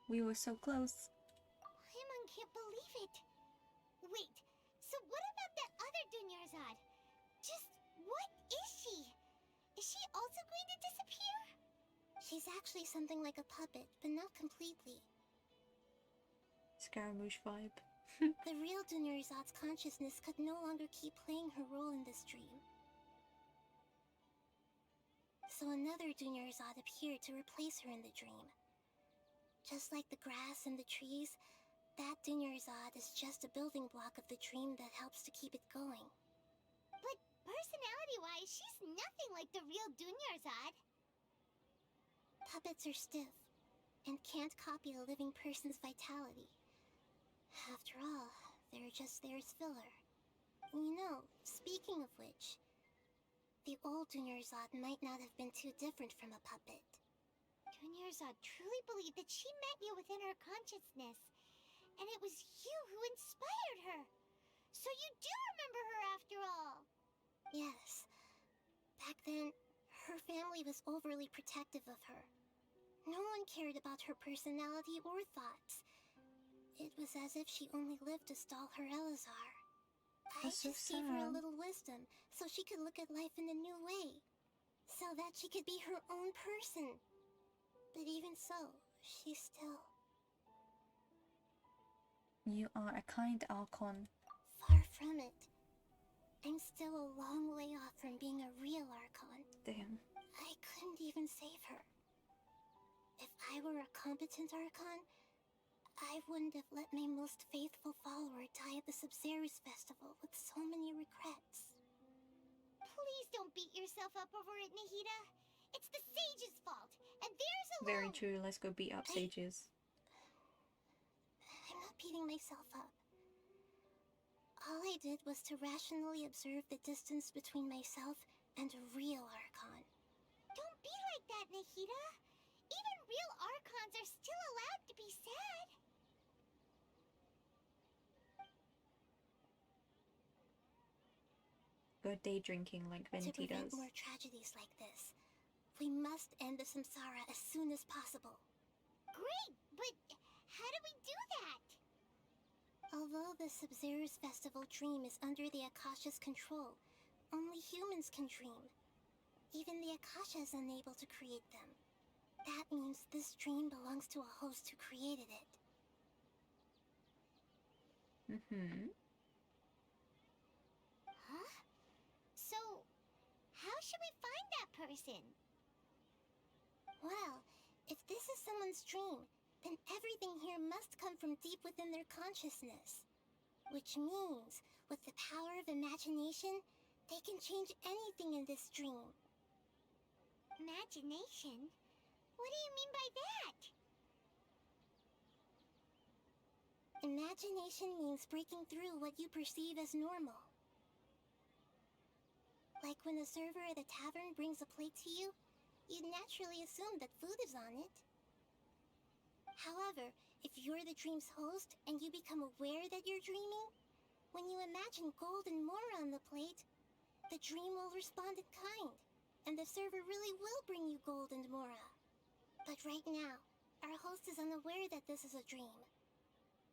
S1: We were so close.
S2: Paimon can't believe it. Wait, so what about that other Dunyarzad? Just what is she? Is she also going to disappear?
S5: She's actually something like a puppet, but not completely.
S1: Scaramouche vibe.
S5: The real Dunyarzad's consciousness could no longer keep playing her role in this dream. So another Dunyarzad appeared to replace her in the dream. Just like the grass and the trees, that Dunyarzad is just a building block of the dream that helps to keep it going.
S2: But personality-wise, she's nothing like the real Dunyarzad.
S5: Puppets are stiff, and can't copy a living person's vitality. After all, they're just there as filler. You know, speaking of which, the old Dunyarzad might not have been too different from a puppet.
S2: Dunyarzad truly believed that she met you within her consciousness, and it was you who inspired her. So you do remember her after all.
S5: Yes. Back then, her family was overly protective of her. No one cared about her personality or thoughts. It was as if she only lived to stall her Elazar. I
S1: That's so
S5: just gave her a
S1: sad.
S5: little wisdom so she could look at life in a new way. So that she could be her own person. But even so, she still...
S1: You are a kind Archon.
S5: Far from it. I'm still a long way off from being a real Archon.
S1: Damn.
S5: I couldn't even save her. If I were a competent Archon, I wouldn't have let my most faithful follower die at the Sub-Zerus Festival with so many regrets.
S2: Please don't beat yourself up over it, Nahida. It's the sage's fault, and theirs alone.
S1: Very true, let's go beat up sages.
S5: I'm not beating myself up. All I did was to rationally observe the distance between myself and a real Archon.
S2: Don't be like that, Nahida. Even real Archons are still allowed to be sad.
S1: Go day drinking like
S5: To
S1: Venti
S5: prevent
S1: does.
S5: more tragedies like this, we must end the samsara as soon as possible.
S2: Great, but how do we do that?
S5: Although the Sub-Zerus Festival dream is under the Akasha's control, only humans can dream. Even the Akasha is unable to create them.
S2: That means this dream belongs to a host who created it. Huh? So, how should we find that person? Well, if this is someone's dream, then everything here must come from deep within their consciousness. Which means, with the power of imagination, they can change anything in this dream. Imagination? What do you mean by that? Imagination means breaking through what you perceive as normal. Like when the server at a tavern brings a plate to you, you'd naturally assume that food is on it. However, if you're the dream's host and you become aware that you're dreaming, when you imagine gold and more on the plate, the dream will respond in kind, and the server really will bring you gold and mora. But right now, our host is unaware that this is a dream.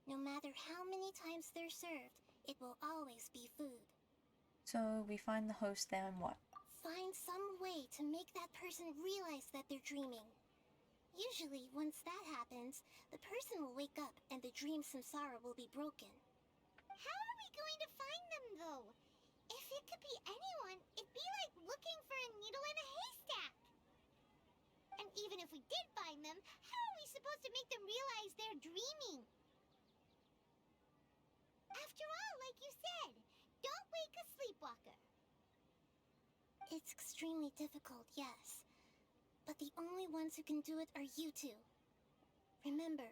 S2: No matter how many times they're served, it will always be food.
S1: So we find the host there and what?
S2: Find some way to make that person realize that they're dreaming. Usually, once that happens, the person will wake up and the dream samsara will be broken. How are we going to find them, though? If it could be anyone, it'd be like looking for a needle in a haystack. And even if we did find them, how are we supposed to make them realize they're dreaming? After all, like you said, don't wake a sleepwalker. It's extremely difficult, yes. But the only ones who can do it are you two. Remember,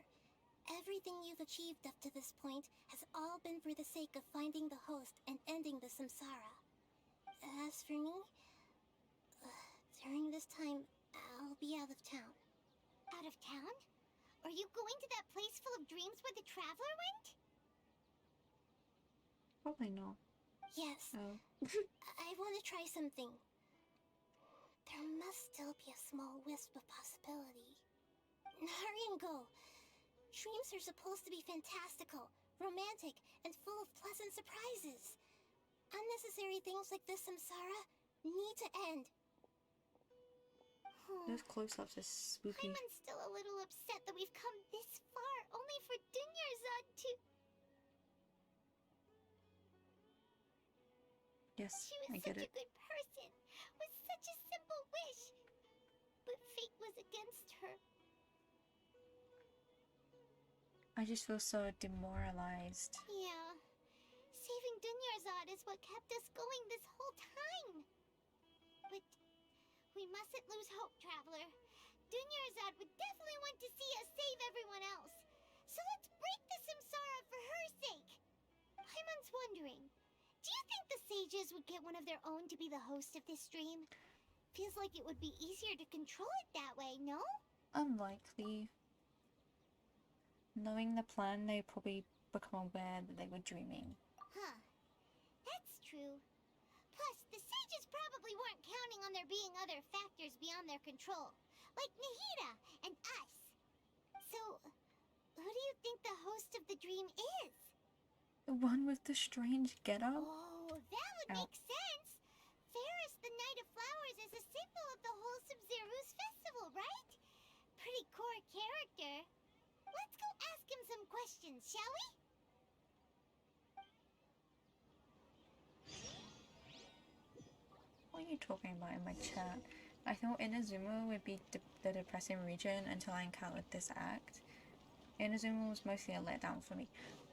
S2: everything you've achieved up to this point has all been for the sake of finding the host and ending the samsara. As for me, during this time, I'll be out of town. Out of town? Are you going to that place full of dreams where the traveler went?
S1: Probably not.
S2: Yes.
S1: Oh.
S2: I want to try something. There must still be a small wisp of possibility. Hurry and go. Dreams are supposed to be fantastical, romantic, and full of pleasant surprises. Unnecessary things like this samsara need to end.
S1: Those close-ups are spooky.
S2: Paimon's still a little upset that we've come this far only for Dunyarzad to...
S1: Yes,
S2: She
S1: I
S2: was
S1: get
S2: such
S1: it.
S2: a good person, with such a simple wish. But fate was against her.
S1: I just feel so demoralized.
S2: Yeah. Saving Dunyarzad is what kept us going this whole time. But we mustn't lose hope, Traveler. Dunyarzad would definitely want to see us save everyone else. So let's break the samsara for her sake. Paimon's wondering, do you think the sages would get one of their own to be the host of this dream? Feels like it would be easier to control it that way, no?
S1: Unlikely. Knowing the plan, they probably become aware that they were dreaming.
S2: Huh. That's true. Plus, the sages probably weren't counting on there being other factors beyond their control, like Nahida and us. So, who do you think the host of the dream is?
S1: The one with the strange getup?
S2: Oh, that would
S1: Ow.
S2: make sense. Ferris, the Knight of Flowers, is a symbol of the whole Sub-Zero's festival, right? Pretty core character. Let's go ask him some questions, shall we?
S1: What are you talking about in my chat? I thought Inazuma would be the depressing region until I encountered this act. Inazuma was mostly a letdown for me.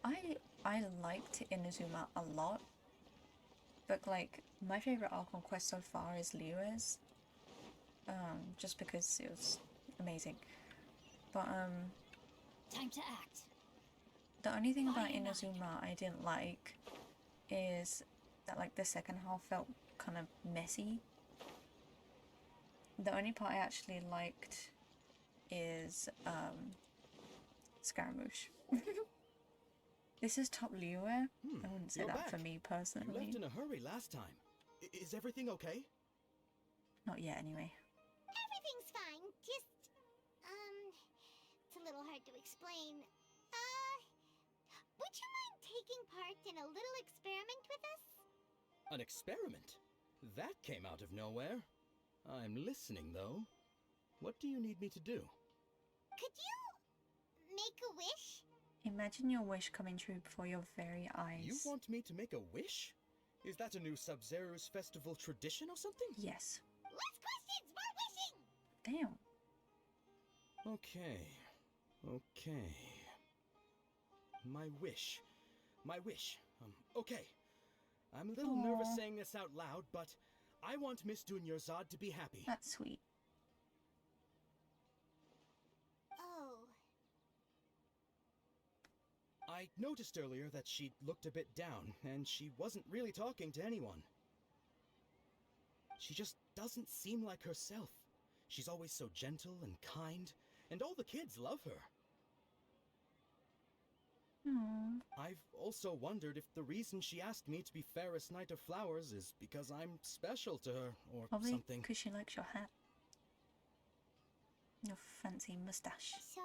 S1: I liked Inazuma a lot, but like my favorite arc on quest so far is Liua's, just because it was amazing. But
S5: Time to act.
S1: the only thing about
S5: Body and mind.
S1: Inazuma I didn't like is that like the second half felt kind of messy. The only part I actually liked is Scaramouche. This is top Liua. I wouldn't say
S8: you're
S1: that for
S8: back.
S1: me
S8: You
S1: personally.
S8: left in a hurry last time. Is everything okay?
S1: Not yet anyway.
S2: Everything's fine. Just, it's a little hard to explain. Would you mind taking part in a little experiment with us?
S8: An experiment? That came out of nowhere. I'm listening, though. What do you need me to do?
S2: Could you make a wish?
S1: Imagine your wish coming true before your very eyes.
S8: You want me to make a wish? Is that a new Sub-Zero's festival tradition or something?
S1: Yes.
S2: Less questions, more wishing!
S1: Damn.
S8: Okay. My wish. Okay. I'm a little nervous
S1: Aw.
S8: saying this out loud, but I want Miss Dunyarzad to be happy.
S1: That's sweet.
S2: Oh,
S8: I noticed earlier that she looked a bit down, and she wasn't really talking to anyone. She just doesn't seem like herself. She's always so gentle and kind, and all the kids love her.
S1: Aww.
S8: I've also wondered if the reason she asked me to be Fairest Knight of Flowers is because I'm special to her, or
S1: Probably
S8: something.
S1: because she likes your hat. Your fancy mustache.
S2: so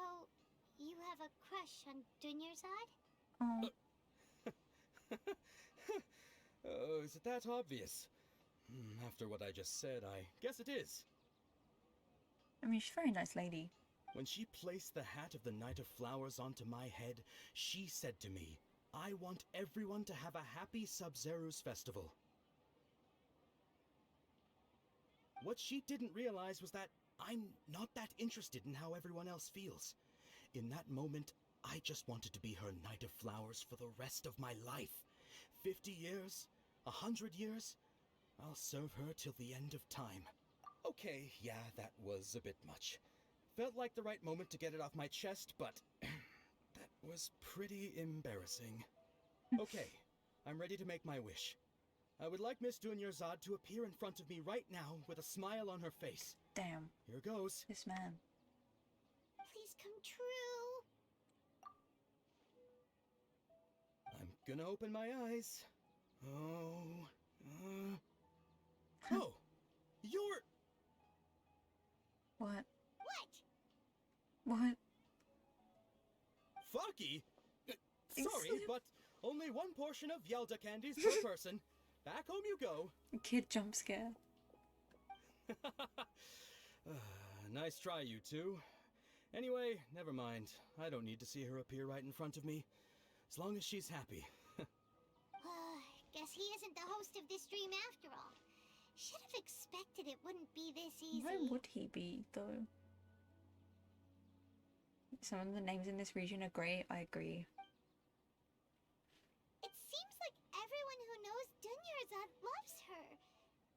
S2: you have a crush on Dunyarzad?
S1: Oh,
S8: Oh, is it that obvious? After what I just said, I guess it is.
S1: I mean, she's a very nice lady.
S8: When she placed the hat of the Knight of Flowers onto my head, she said to me, I want everyone to have a happy Sub-Zero's festival. What she didn't realize was that I'm not that interested in how everyone else feels. In that moment, I just wanted to be her Knight of Flowers for the rest of my life. 50 years? 100 years? I'll serve her till the end of time. Okay, yeah, that was a bit much. Felt like the right moment to get it off my chest, but that was pretty embarrassing. Okay, I'm ready to make my wish. I would like Miss Dunyarzad to appear in front of me right now with a smile on her face.
S1: Damn,
S8: Here goes.
S1: this man.
S2: Please come true.
S8: I'm gonna open my eyes. Oh, oh, you're...
S1: What?
S2: What?
S1: What?
S8: Fucky? Sorry,
S1: Excuse-
S8: but only one portion of Yelda candies per person. Back home you go.
S1: Kid jump scare.
S8: Nice try, you two. Anyway, never mind. I don't need to see her appear right in front of me. As long as she's happy.
S2: Guess he isn't the host of this dream after all. Should have expected it wouldn't be this easy.
S1: Why would he be, though? Some of the names in this region are great, I agree.
S2: It seems like everyone who knows Dunyarzad loves her.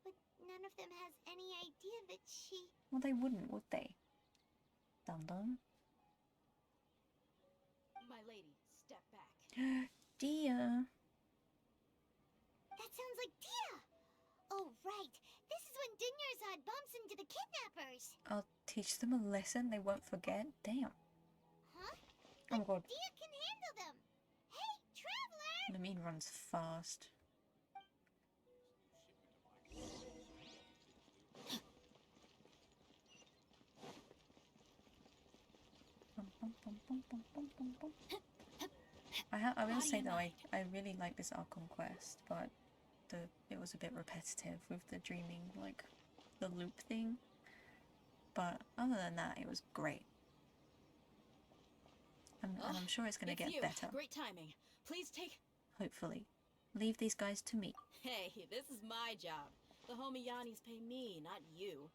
S2: But none of them has any idea that she...
S1: Well, they wouldn't, would they? Dum-dum.
S3: My lady, step back.
S1: Dear.
S2: That sounds like Dia! Oh, right. This is when Dunyarzad bumps into the kidnappers.
S1: I'll teach them a lesson they won't forget. Damn.
S2: Huh?
S1: Oh my god.
S2: Dia can handle them. Hey, traveler!
S1: Lamine runs fast. I will say though, I really like this Archon quest, but it was a bit repetitive with the dreaming, like the loop thing. But other than that, it was great. And I'm sure it's gonna get
S3: you.
S1: better,
S3: Great timing. Please take...
S1: hopefully. Leave these guys to me.
S3: Hey, this is my job. The Homiyanis pay me, not you.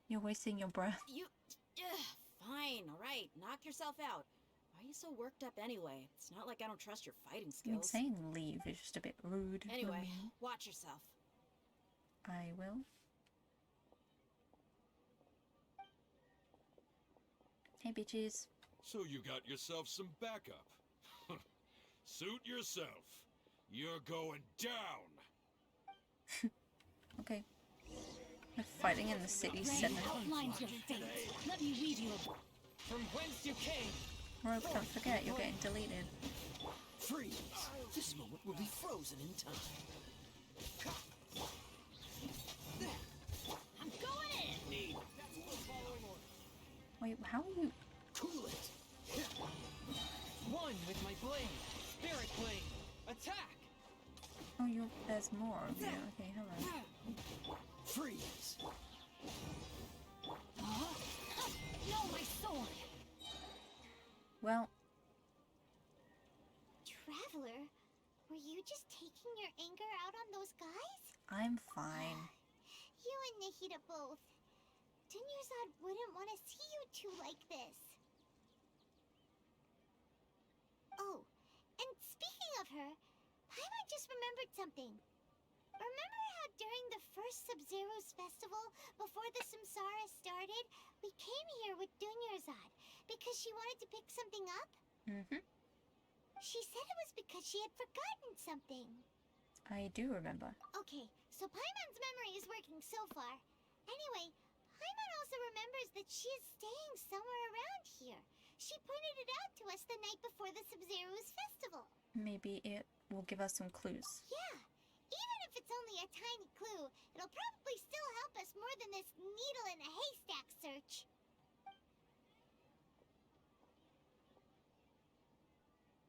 S1: You're wasting your breath.
S3: You... Fine, alright. Knock yourself out. Why are you so worked up anyway? It's not like I don't trust your fighting
S1: I mean,
S3: skills.
S1: saying leave is just a bit rude.
S3: Anyway,
S1: Lamine.
S3: watch yourself.
S1: I will. Hey, bitches.
S4: So you got yourself some backup. Suit yourself. You're going down.
S1: Okay. We're fighting in the city center.
S7: outlines your fate. Let me read you from whence you came.
S1: Rogue, don't forget, you're getting deleted.
S9: Freeze! This moment will be frozen in time.
S7: I'm going in.
S1: Wait, how are you?
S9: Cool it!
S7: One with my blade. Spirit blade. Attack.
S1: Oh, there's more of you. Okay, hello.
S9: Freeze!
S1: Well,
S2: Traveler, were you just taking your anger out on those guys?
S1: I'm fine.
S2: You and Nahida both. Dunyarzad wouldn't want to see you two like this. Oh, and speaking of her, Paimon just remembered something. Remember how during the first Sub-Zero's festival, before the Samsara started, we came here with Dunyarzad because she wanted to pick something up?
S1: Mm-hmm.
S2: She said it was because she had forgotten something.
S1: I do remember.
S2: Okay, so Paimon's memory is working so far. Anyway, Paimon also remembers that she is staying somewhere around here. She pointed it out to us the night before the Sub-Zero's festival.
S1: Maybe it will give us some clues.
S2: Yeah, even if it's only a tiny clue, it'll probably still help us more than this needle in a haystack search.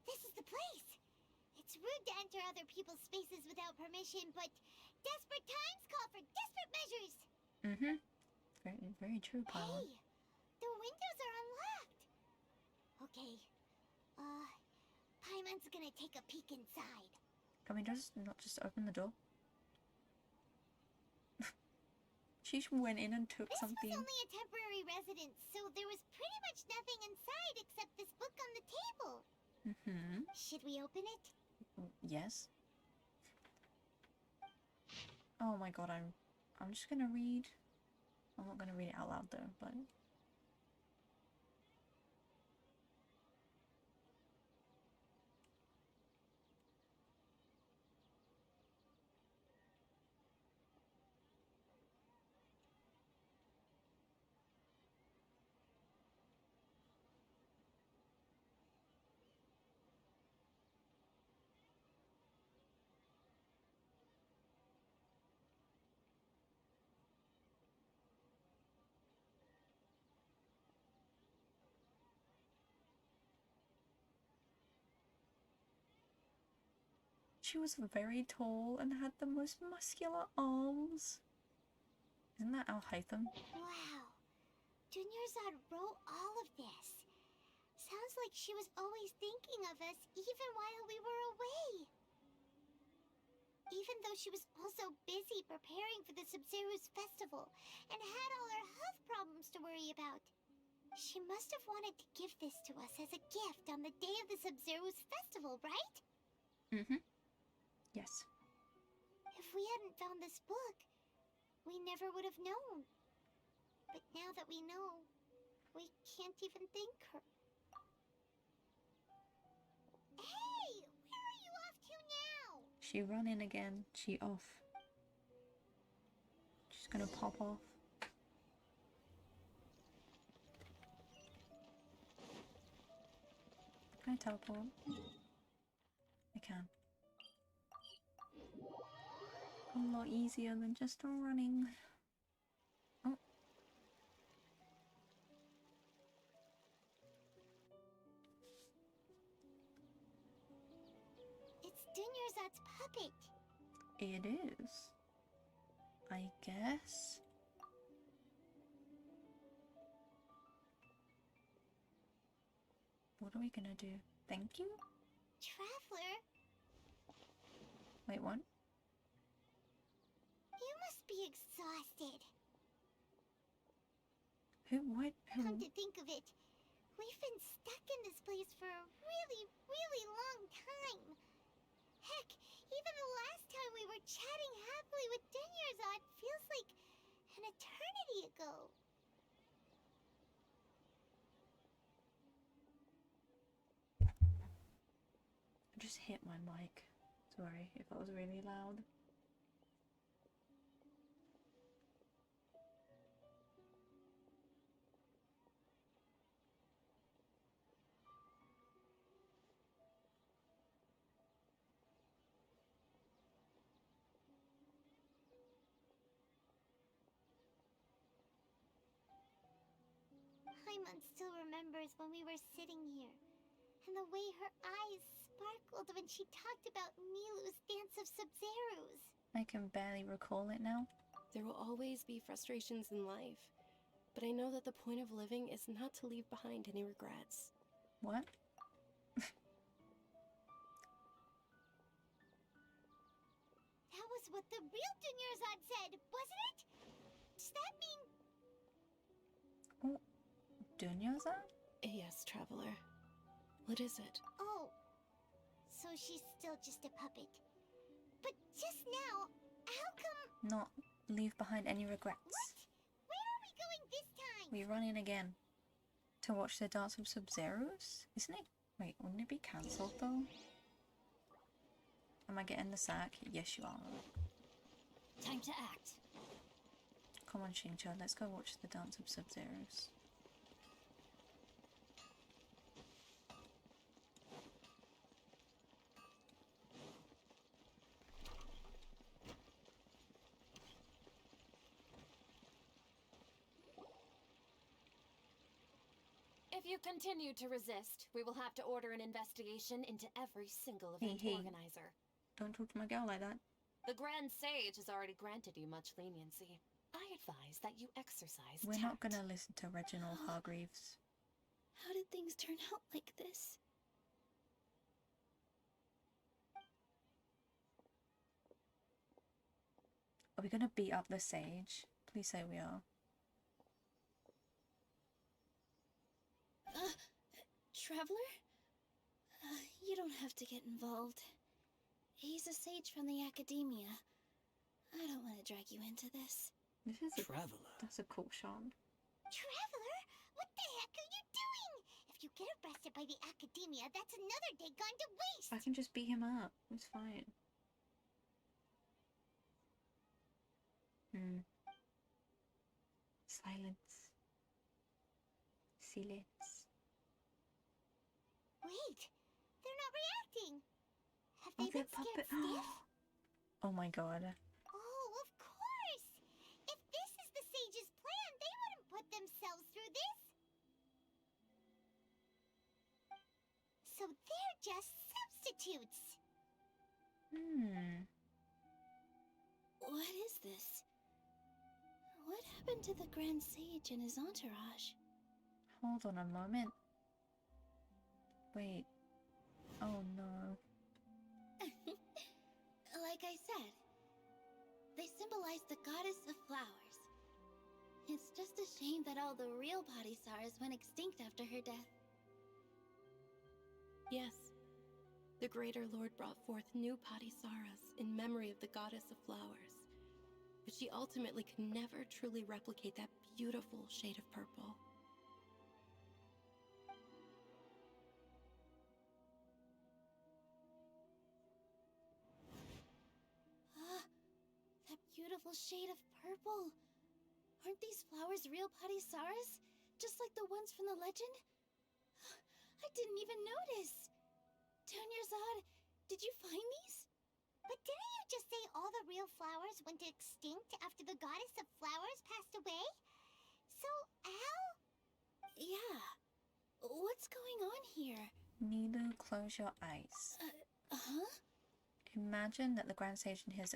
S2: This is the place. It's rude to enter other people's spaces without permission, but desperate times call for desperate measures.
S1: Mm-hmm. Very, very true, Paimon.
S2: Hey, the windows are unlocked. Okay, Paimon's gonna take a peek inside.
S1: Can we just not just open the door? She went in and took
S2: This
S1: something.
S2: was only a temporary residence, so there was pretty much nothing inside except this book on the table.
S1: Mm-hmm.
S2: Should we open it?
S1: Yes. Oh my god, I'm just gonna read. I'm not gonna read it out loud though, but she was very tall and had the most muscular arms. Isn't that Al Haytham?
S2: Wow. Dunyarzad wrote all of this. Sounds like she was always thinking of us even while we were away. Even though she was also busy preparing for the Sub-Zero's festival and had all her health problems to worry about. She must have wanted to give this to us as a gift on the day of the Sub-Zero's festival, right?
S1: Mm-hmm. Yes.
S2: If we hadn't found this book, we never would have known. But now that we know, we can't even thank her. Hey! Where are you off to now?
S1: She run in again. She off. She's gonna pop off. Can I teleport? I can. A lot easier than just running. Oh.
S2: It's Dunyarzad's puppet.
S1: It is. I guess. What are we gonna do? Thank you?
S2: Traveler,
S1: Wait, what?
S2: you must be exhausted.
S1: Who? What? Who?
S2: Come to think of it, we've been stuck in this place for a really, really long time. Heck, even the last time we were chatting happily with Dunyarzad feels like an eternity ago.
S1: I just hit my mic. Sorry if that was really loud.
S2: Paimon still remembers when we were sitting here, and the way her eyes sparkled when she talked about Nilu's Dance of Sub-Zeros.
S1: I can barely recall it now.
S7: There will always be frustrations in life, but I know that the point of living is not to leave behind any regrets.
S1: What?
S2: That was what the real Dunyarzad said, wasn't it? Does that mean...
S1: Oh, Dunyaza?
S7: Yes, Traveler. What is it?
S2: Oh, so she's still just a puppet. But just now, how come...
S1: Not leave behind any regrets.
S2: What? Where are we going this time?
S1: We run in again. To watch the Dance of Sub-Zeros? Isn't it? Wait, wouldn't it be cancelled though? Am I getting the sack? Yes, you are.
S5: Time to act.
S1: Come on, Xingqiu, let's go watch the Dance of Sub-Zeros.
S5: If you continue to resist, we will have to order an investigation into every single event
S1: Hey.
S5: organizer.
S1: Don't talk to my girl like that.
S5: The Grand Sage has already granted you much leniency. I advise that you exercise
S1: We're not
S5: tact.
S1: gonna listen to Reginald Hargreaves.
S7: How did things turn out like this?
S1: Are we gonna beat up the sage? Please say we are.
S7: Traveler? You don't have to get involved. He's a sage from the academia. I don't want to drag you into this.
S1: This is
S9: Traveler.
S1: that's a cool shot.
S2: Traveler, what the heck are you doing? If you get arrested by the academia, that's another day gone to waste.
S1: I can just beat him up. It's fine. Silence. Silence.
S2: Wait, they're not reacting. Have
S1: Oh,
S2: they
S1: they're
S2: been scared
S1: puppet.
S2: stiff?
S1: Oh my god.
S2: Oh, of course! If this is the sage's plan, they wouldn't put themselves through this. So they're just substitutes.
S7: What is this? What happened to the Grand Sage and his entourage?
S1: Hold on a moment. Wait. Oh no.
S7: Like I said, they symbolize the goddess of flowers. It's just a shame that all the real Padisaras went extinct after her death.
S3: Yes. The Greater Lord brought forth new Padisaras in memory of the goddess of flowers. But she ultimately could never truly replicate that beautiful shade of purple.
S7: That beautiful shade of purple. Aren't these flowers real Padisaras? Just like the ones from the legend? I didn't even notice. Dunyarzad, did you find these?
S2: But didn't you just say all the real flowers went extinct after the goddess of flowers passed away? So, how?
S7: Yeah. What's going on here?
S1: Nilu, close your eyes.
S7: Huh?
S1: Imagine that the Grand Sage and his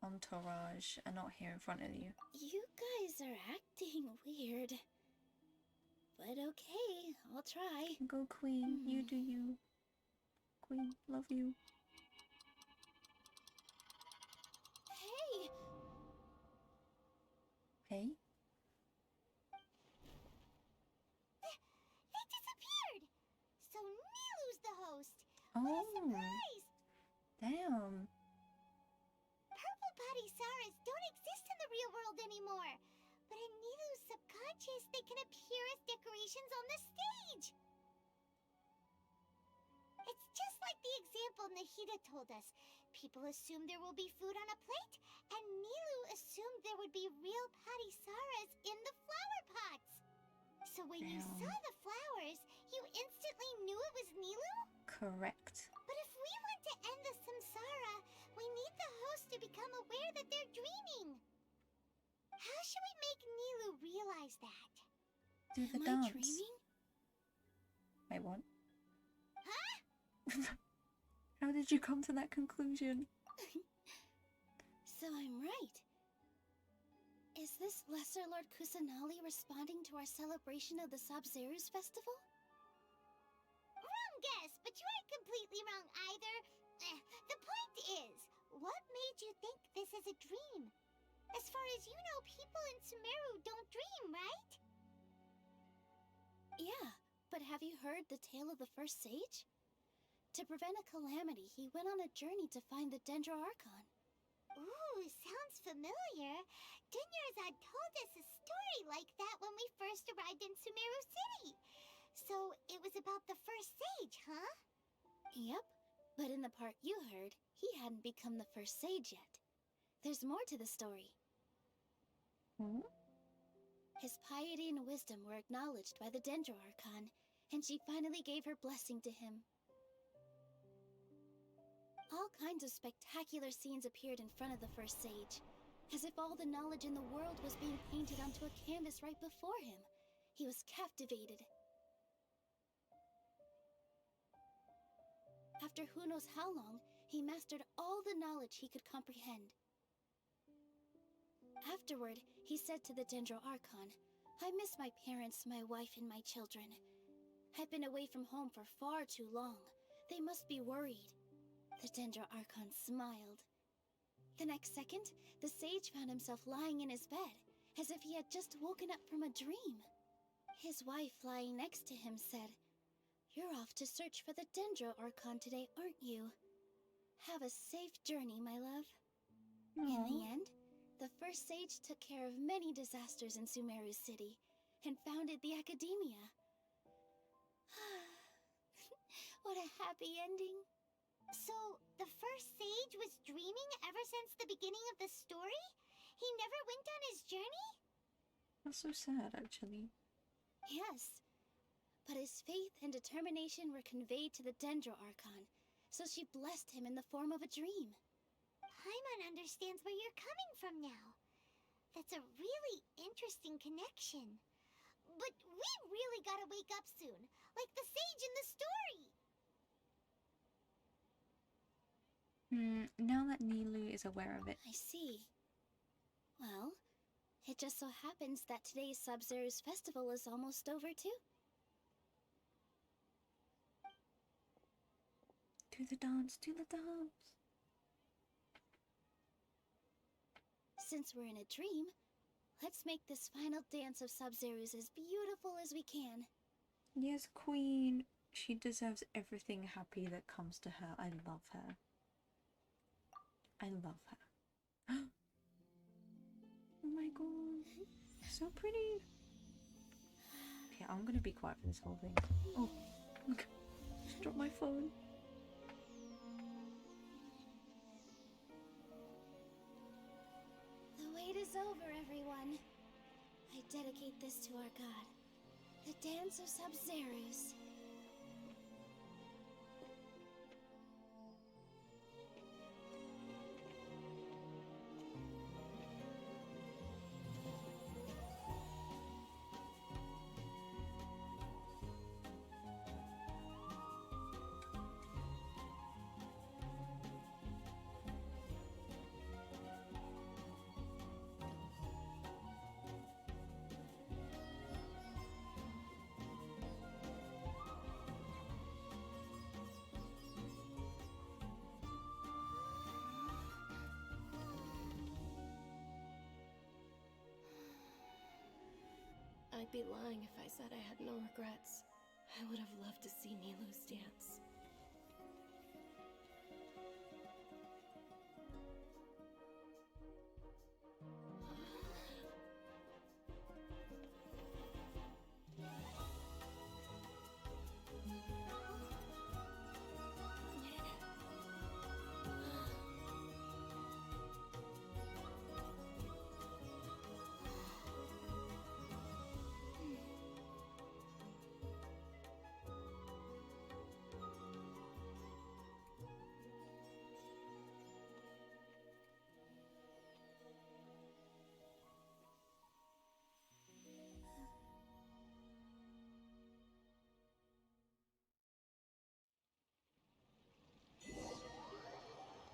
S1: entourage are not here in front of you.
S7: You guys are acting weird. But okay, I'll try.
S1: Go Queen, you do you. Queen, love you.
S7: Hey!
S1: Hey?
S2: They disappeared! So Nilu's the host!
S1: Oh,
S2: What a surprise!
S1: damn.
S2: Purple Padisaras don't exist in the real world anymore. But in Nilu's subconscious, they can appear as decorations on the stage. It's just like the example Nahida told us. People assume there will be food on a plate, and Nilu assumed there would be real Padisaras in the flower pots. So when you
S1: Damn.
S2: saw the flowers, you instantly knew it was Nilu?
S1: Correct.
S2: But if we want to end the samsara, we need the host to become aware that they're dreaming. How should we make Nilu realize that?
S1: Do the
S7: Am
S1: dance.
S7: I dreaming?
S1: Wait, what?
S2: Huh?
S1: How did you come to that conclusion?
S7: So I'm right. Is this Lesser Lord Kusanali responding to our celebration of the Sub-Zerus festival?
S2: but you aren't completely wrong either. The point is, what made you think this is a dream? As far as you know, people in Sumeru don't dream, right?
S7: Yeah, but have you heard the tale of the first sage? To prevent a calamity, he went on a journey to find the Dendro Archon.
S2: Ooh, sounds familiar. Dunyarzad told us a story like that when we first arrived in Sumeru City. So it was about the first sage, huh?
S7: Yep, but in the part you heard, he hadn't become the first sage yet. There's more to the story.
S1: Hmm?
S7: His piety and wisdom were acknowledged by the Dendro Archon, and she finally gave her blessing to him. All kinds of spectacular scenes appeared in front of the first sage, as if all the knowledge in the world was being painted onto a canvas right before him. He was captivated. After who knows how long, he mastered all the knowledge he could comprehend. Afterward, he said to the Dendro Archon, "I miss my parents, my wife, and my children. I've been away from home for far too long. They must be worried." The Dendro Archon smiled. The next second, the sage found himself lying in his bed, as if he had just woken up from a dream. His wife, lying next to him, said, "You're off to search for the Dendro Archon today, aren't you? Have a safe journey, my love." In the end, the first sage took care of many disasters in Sumeru City, and founded the Academia. What a happy ending.
S2: So, the first sage was dreaming ever since the beginning of the story? He never went on his journey?
S1: That's so sad, actually.
S7: Yes, but his faith and determination were conveyed to the Dendro Archon, so she blessed him in the form of a dream.
S2: Paimon understands where you're coming from now. That's a really interesting connection. But we really gotta wake up soon, like the sage in the story!
S1: Now that Nilu is aware of it.
S7: I see. Well, it just so happens that today's Sub-Zero's festival is almost over too.
S1: Do the dance, do the dance.
S7: Since we're in a dream, let's make this final dance of Sub-Zero's as beautiful as we can.
S1: Yes, Queen. She deserves everything happy that comes to her. I love her. I love her. Oh my god. So pretty. Okay, I'm gonna be quiet for this whole thing. Oh, look. Just dropped my phone.
S7: The wait is over, everyone. I dedicate this to our god, the Dance of Sub-Zeros.
S10: I'd be lying if I said I had no regrets. I would have loved to see Nilu's dance.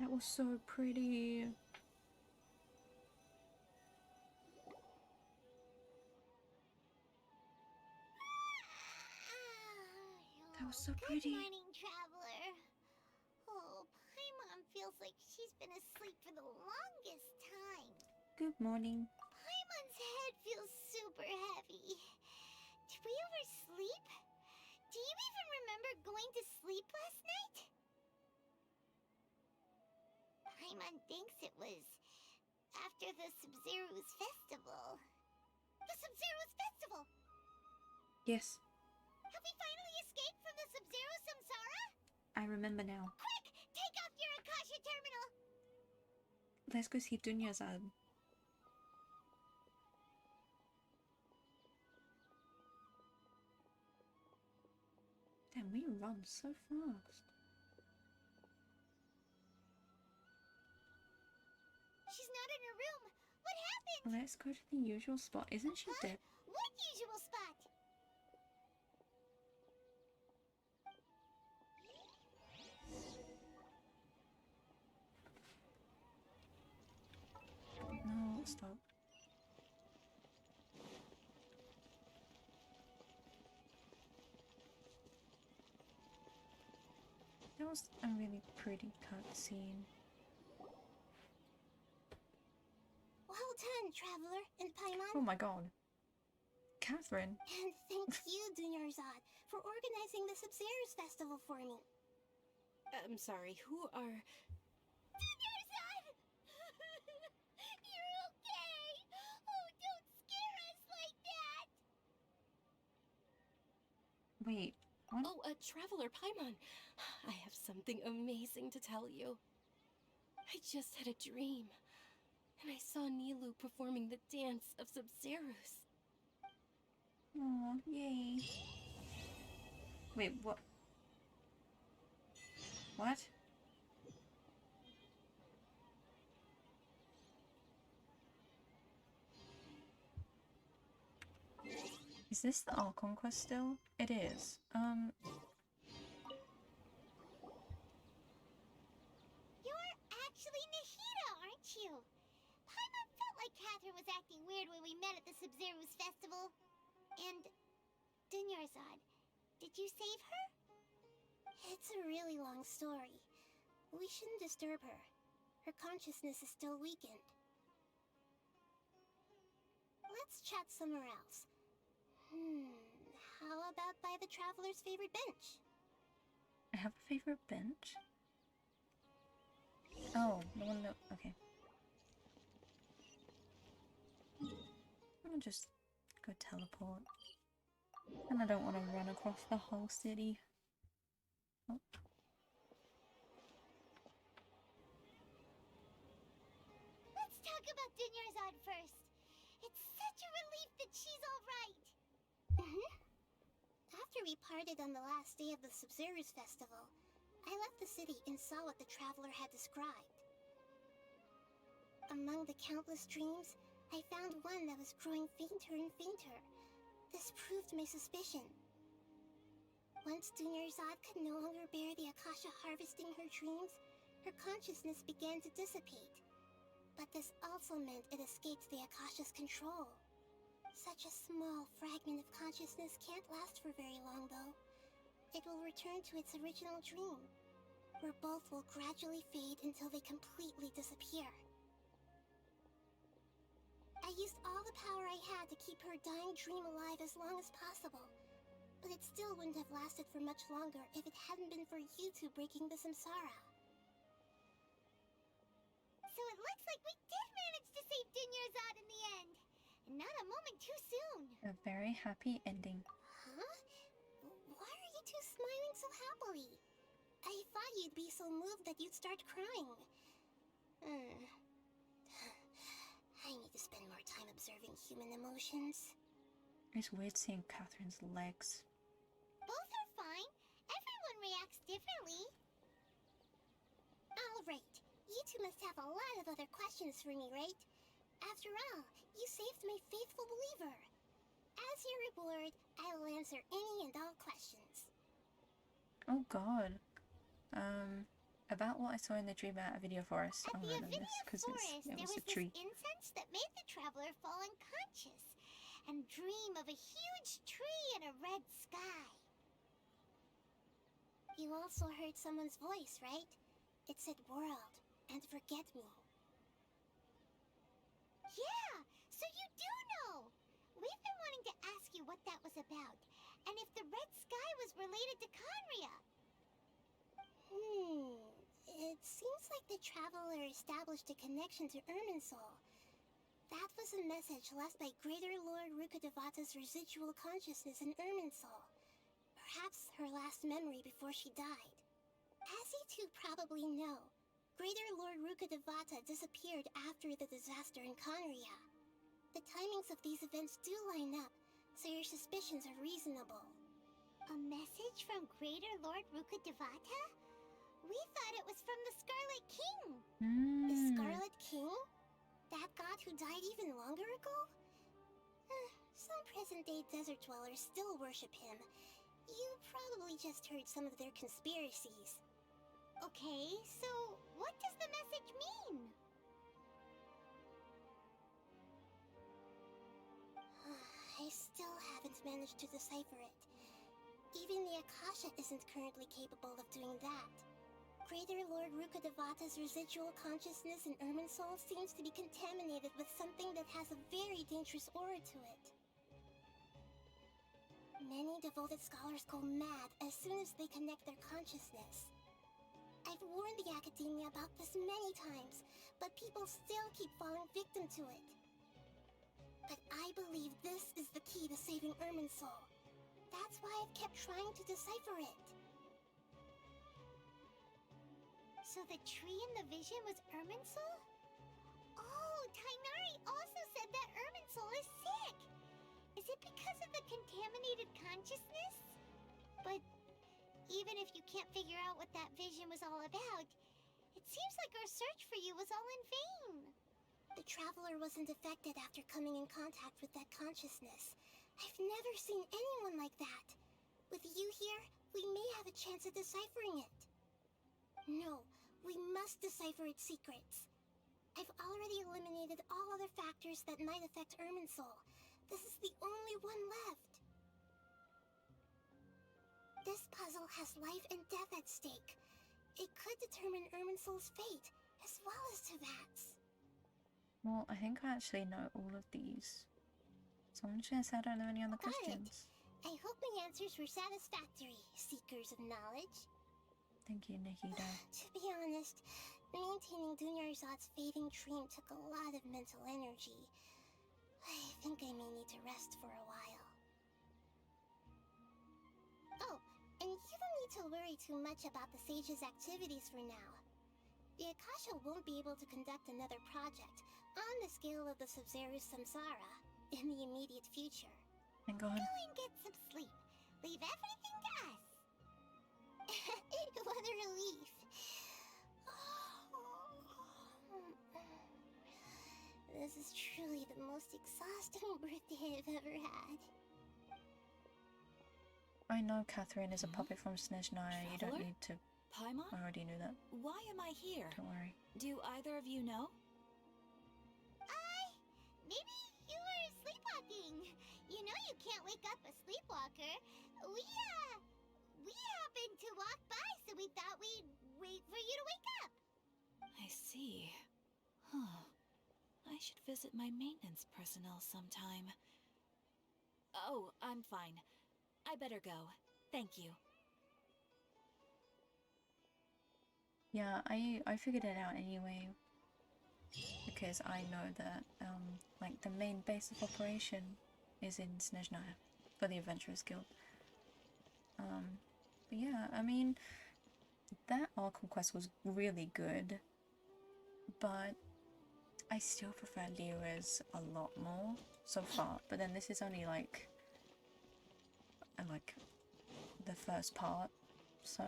S1: That was so pretty. That was so pretty.
S2: Good morning, travelers. like she's been asleep for the longest time.
S1: Good morning.
S2: Paimon's head feels super heavy. Did we oversleep? Do you even remember going to sleep last night? Paimon thinks it was after the Sumeru's festival. The Sumeru's festival!
S1: Yes,
S2: Have we finally escaped from the Sumeru samsara?
S1: I remember now.
S2: Quick! Take off your Akasha terminal!
S1: Let's go see Dunyazad. Damn, we run so fast.
S2: She's not in her room. What happened?
S1: Let's go to the usual spot. Isn't she dead?
S2: What usual spot?
S1: No, stop. That was a really pretty cutscene.
S2: Well done, Traveler and Paimon.
S1: Oh my god. Catherine.
S2: And thank you, Dunyarzad, for organizing the Sumeru's festival for me.
S3: I'm sorry, who are...
S2: Dunyarzad! You're okay! Oh, don't scare us like that!
S1: Wait, what?
S3: Oh, Traveler Paimon. I have something amazing to tell you. I just had a dream, and I saw Nilou performing the dance of Sumeru's.
S1: Aw, yay. Wait, what? What? Is this the Archon quest still? It is.
S2: You're actually Nahida, aren't you? Paimon felt like Catherine was acting weird when we met at the Sumeru's festival. And Dunyarzad, did you save her? It's a really long story. We shouldn't disturb her. Her consciousness is still weakened. Let's chat somewhere else. How about by the Traveler's favorite bench?
S1: I have a favorite bench? Oh, the one that... okay. I'm gonna just go teleport. And I don't want to run across the whole city. Oh.
S2: Let's talk about Dunyarzad first. It's such a relief that she's alright. After we parted on the last day of the Sumeru's festival, I left the city and saw what the Traveler had described. Among the countless dreams, I found one that was growing fainter and fainter. This proved my suspicion. Once Dunyarzad could no longer bear the Akasha harvesting her dreams, her consciousness began to dissipate. But this also meant it escaped the Akasha's control. Such a small fragment of consciousness can't last for very long, though. It will return to its original dream, where both will gradually fade until they completely disappear. I used all the power I had to keep her dying dream alive as long as possible, but it still wouldn't have lasted for much longer if it hadn't been for you two breaking the samsara. So it looks like we did manage to save Dunyarzad in the end! And not a moment too soon!
S1: A very happy ending.
S2: Huh? Why are you two smiling so happily? I thought you'd be so moved that you'd start crying. I need to spend more time observing human emotions.
S1: It's weird seeing Catherine's legs.
S2: Both are fine. Everyone reacts differently. Alright, you two must have a lot of other questions for me, right? After all, you saved my faithful believer. As your reward, I will answer any and all questions.
S1: Oh god. About what I saw in the Dream Out Video Forest.
S2: At
S1: I'll
S2: the
S1: remember this because
S2: Forest,
S1: it
S2: there
S1: was
S2: was
S1: a tree.
S2: this incense that made the Traveler fall unconscious and dream of a huge tree and a red sky. You also heard someone's voice, right? It said world and forget me. Yeah, so you do know! We've been wanting to ask you what that was about, and if the red sky was related to Conria. It seems like the Traveler established a connection to Irminsul. That was a message left by Greater Lord Rukkhadevata's residual consciousness in Irminsul. Perhaps her last memory before she died. As you two probably know, Greater Lord Rukkhadevata disappeared after the disaster in Conria. The timings of these events do line up, so your suspicions are reasonable. A message from Greater Lord Rukkhadevata? We thought it was from the Scarlet King. The Scarlet King? That god who died even longer ago? Some present-day desert dwellers still worship him. You probably just heard some of their conspiracies. Okay, so what does the message mean? I still haven't managed to decipher it. Even the Akasha isn't currently capable of doing that. Greater Lord Rukkhadevata's residual consciousness in Irminsul seems to be contaminated with something that has a very dangerous aura to it. Many devoted scholars go mad as soon as they connect their consciousness. I've warned the academia about this many times, but people still keep falling victim to it. But I believe this is the key to saving Irminsul. That's why I've kept trying to decipher it. So the tree in the vision was Irminsul? Oh, Tighnari also said that Irminsul is sick! Is it because of the contaminated consciousness? But even if you can't figure out what that vision was all about, it seems like our search for you was all in vain. The Traveler wasn't affected after coming in contact with that consciousness. I've never seen anyone like that. With you here, we may have a chance at deciphering it. No, we must decipher its secrets. I've already eliminated all other factors that might affect Irminsul. This is the only one left. This puzzle has life and death at stake. It could determine Irminsul's fate, as well as Tevat's.
S1: Well, I think I actually know all of these. So I'm just gonna say I don't have any other
S2: Got it.
S1: questions.
S2: I hope my answers were satisfactory, seekers of knowledge.
S1: Thank you, Nikita.
S2: To be honest, maintaining Dunyarzad's fading dream took a lot of mental energy. I think I may need to rest for a while. Oh, and you don't need to worry too much about the Sage's activities for now. The Akasha won't be able to conduct another project on the scale of the Sumeru Samsara in the immediate future.
S1: Thank God.
S2: Go and get some sleep. Leave everything to us. What a relief. This is truly the most exhausting birthday I've ever had.
S1: I know Catherine is a puppet from Snezhnaya. You don't
S3: Traveler?
S1: need to.
S3: Paimon?
S1: I already knew that.
S3: Why am I here?
S1: Don't worry.
S3: Do either of you know?
S2: Maybe you were sleepwalking. You know you can't wake up a sleepwalker. We happened to walk by, so we thought we'd wait for you to wake up.
S3: I see. Huh. I should visit my maintenance personnel sometime. Oh, I'm fine. I better go. Thank you.
S1: Yeah, I figured it out anyway. Because I know that, like, the main base of operation is in Snezhnaya for the Adventurers Guild. But yeah, I mean, that Archon quest was really good, but I still prefer Lyra's a lot more so far. But then this is only like the first part, so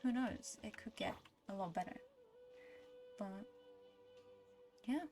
S1: who knows? It could get a lot better. But yeah.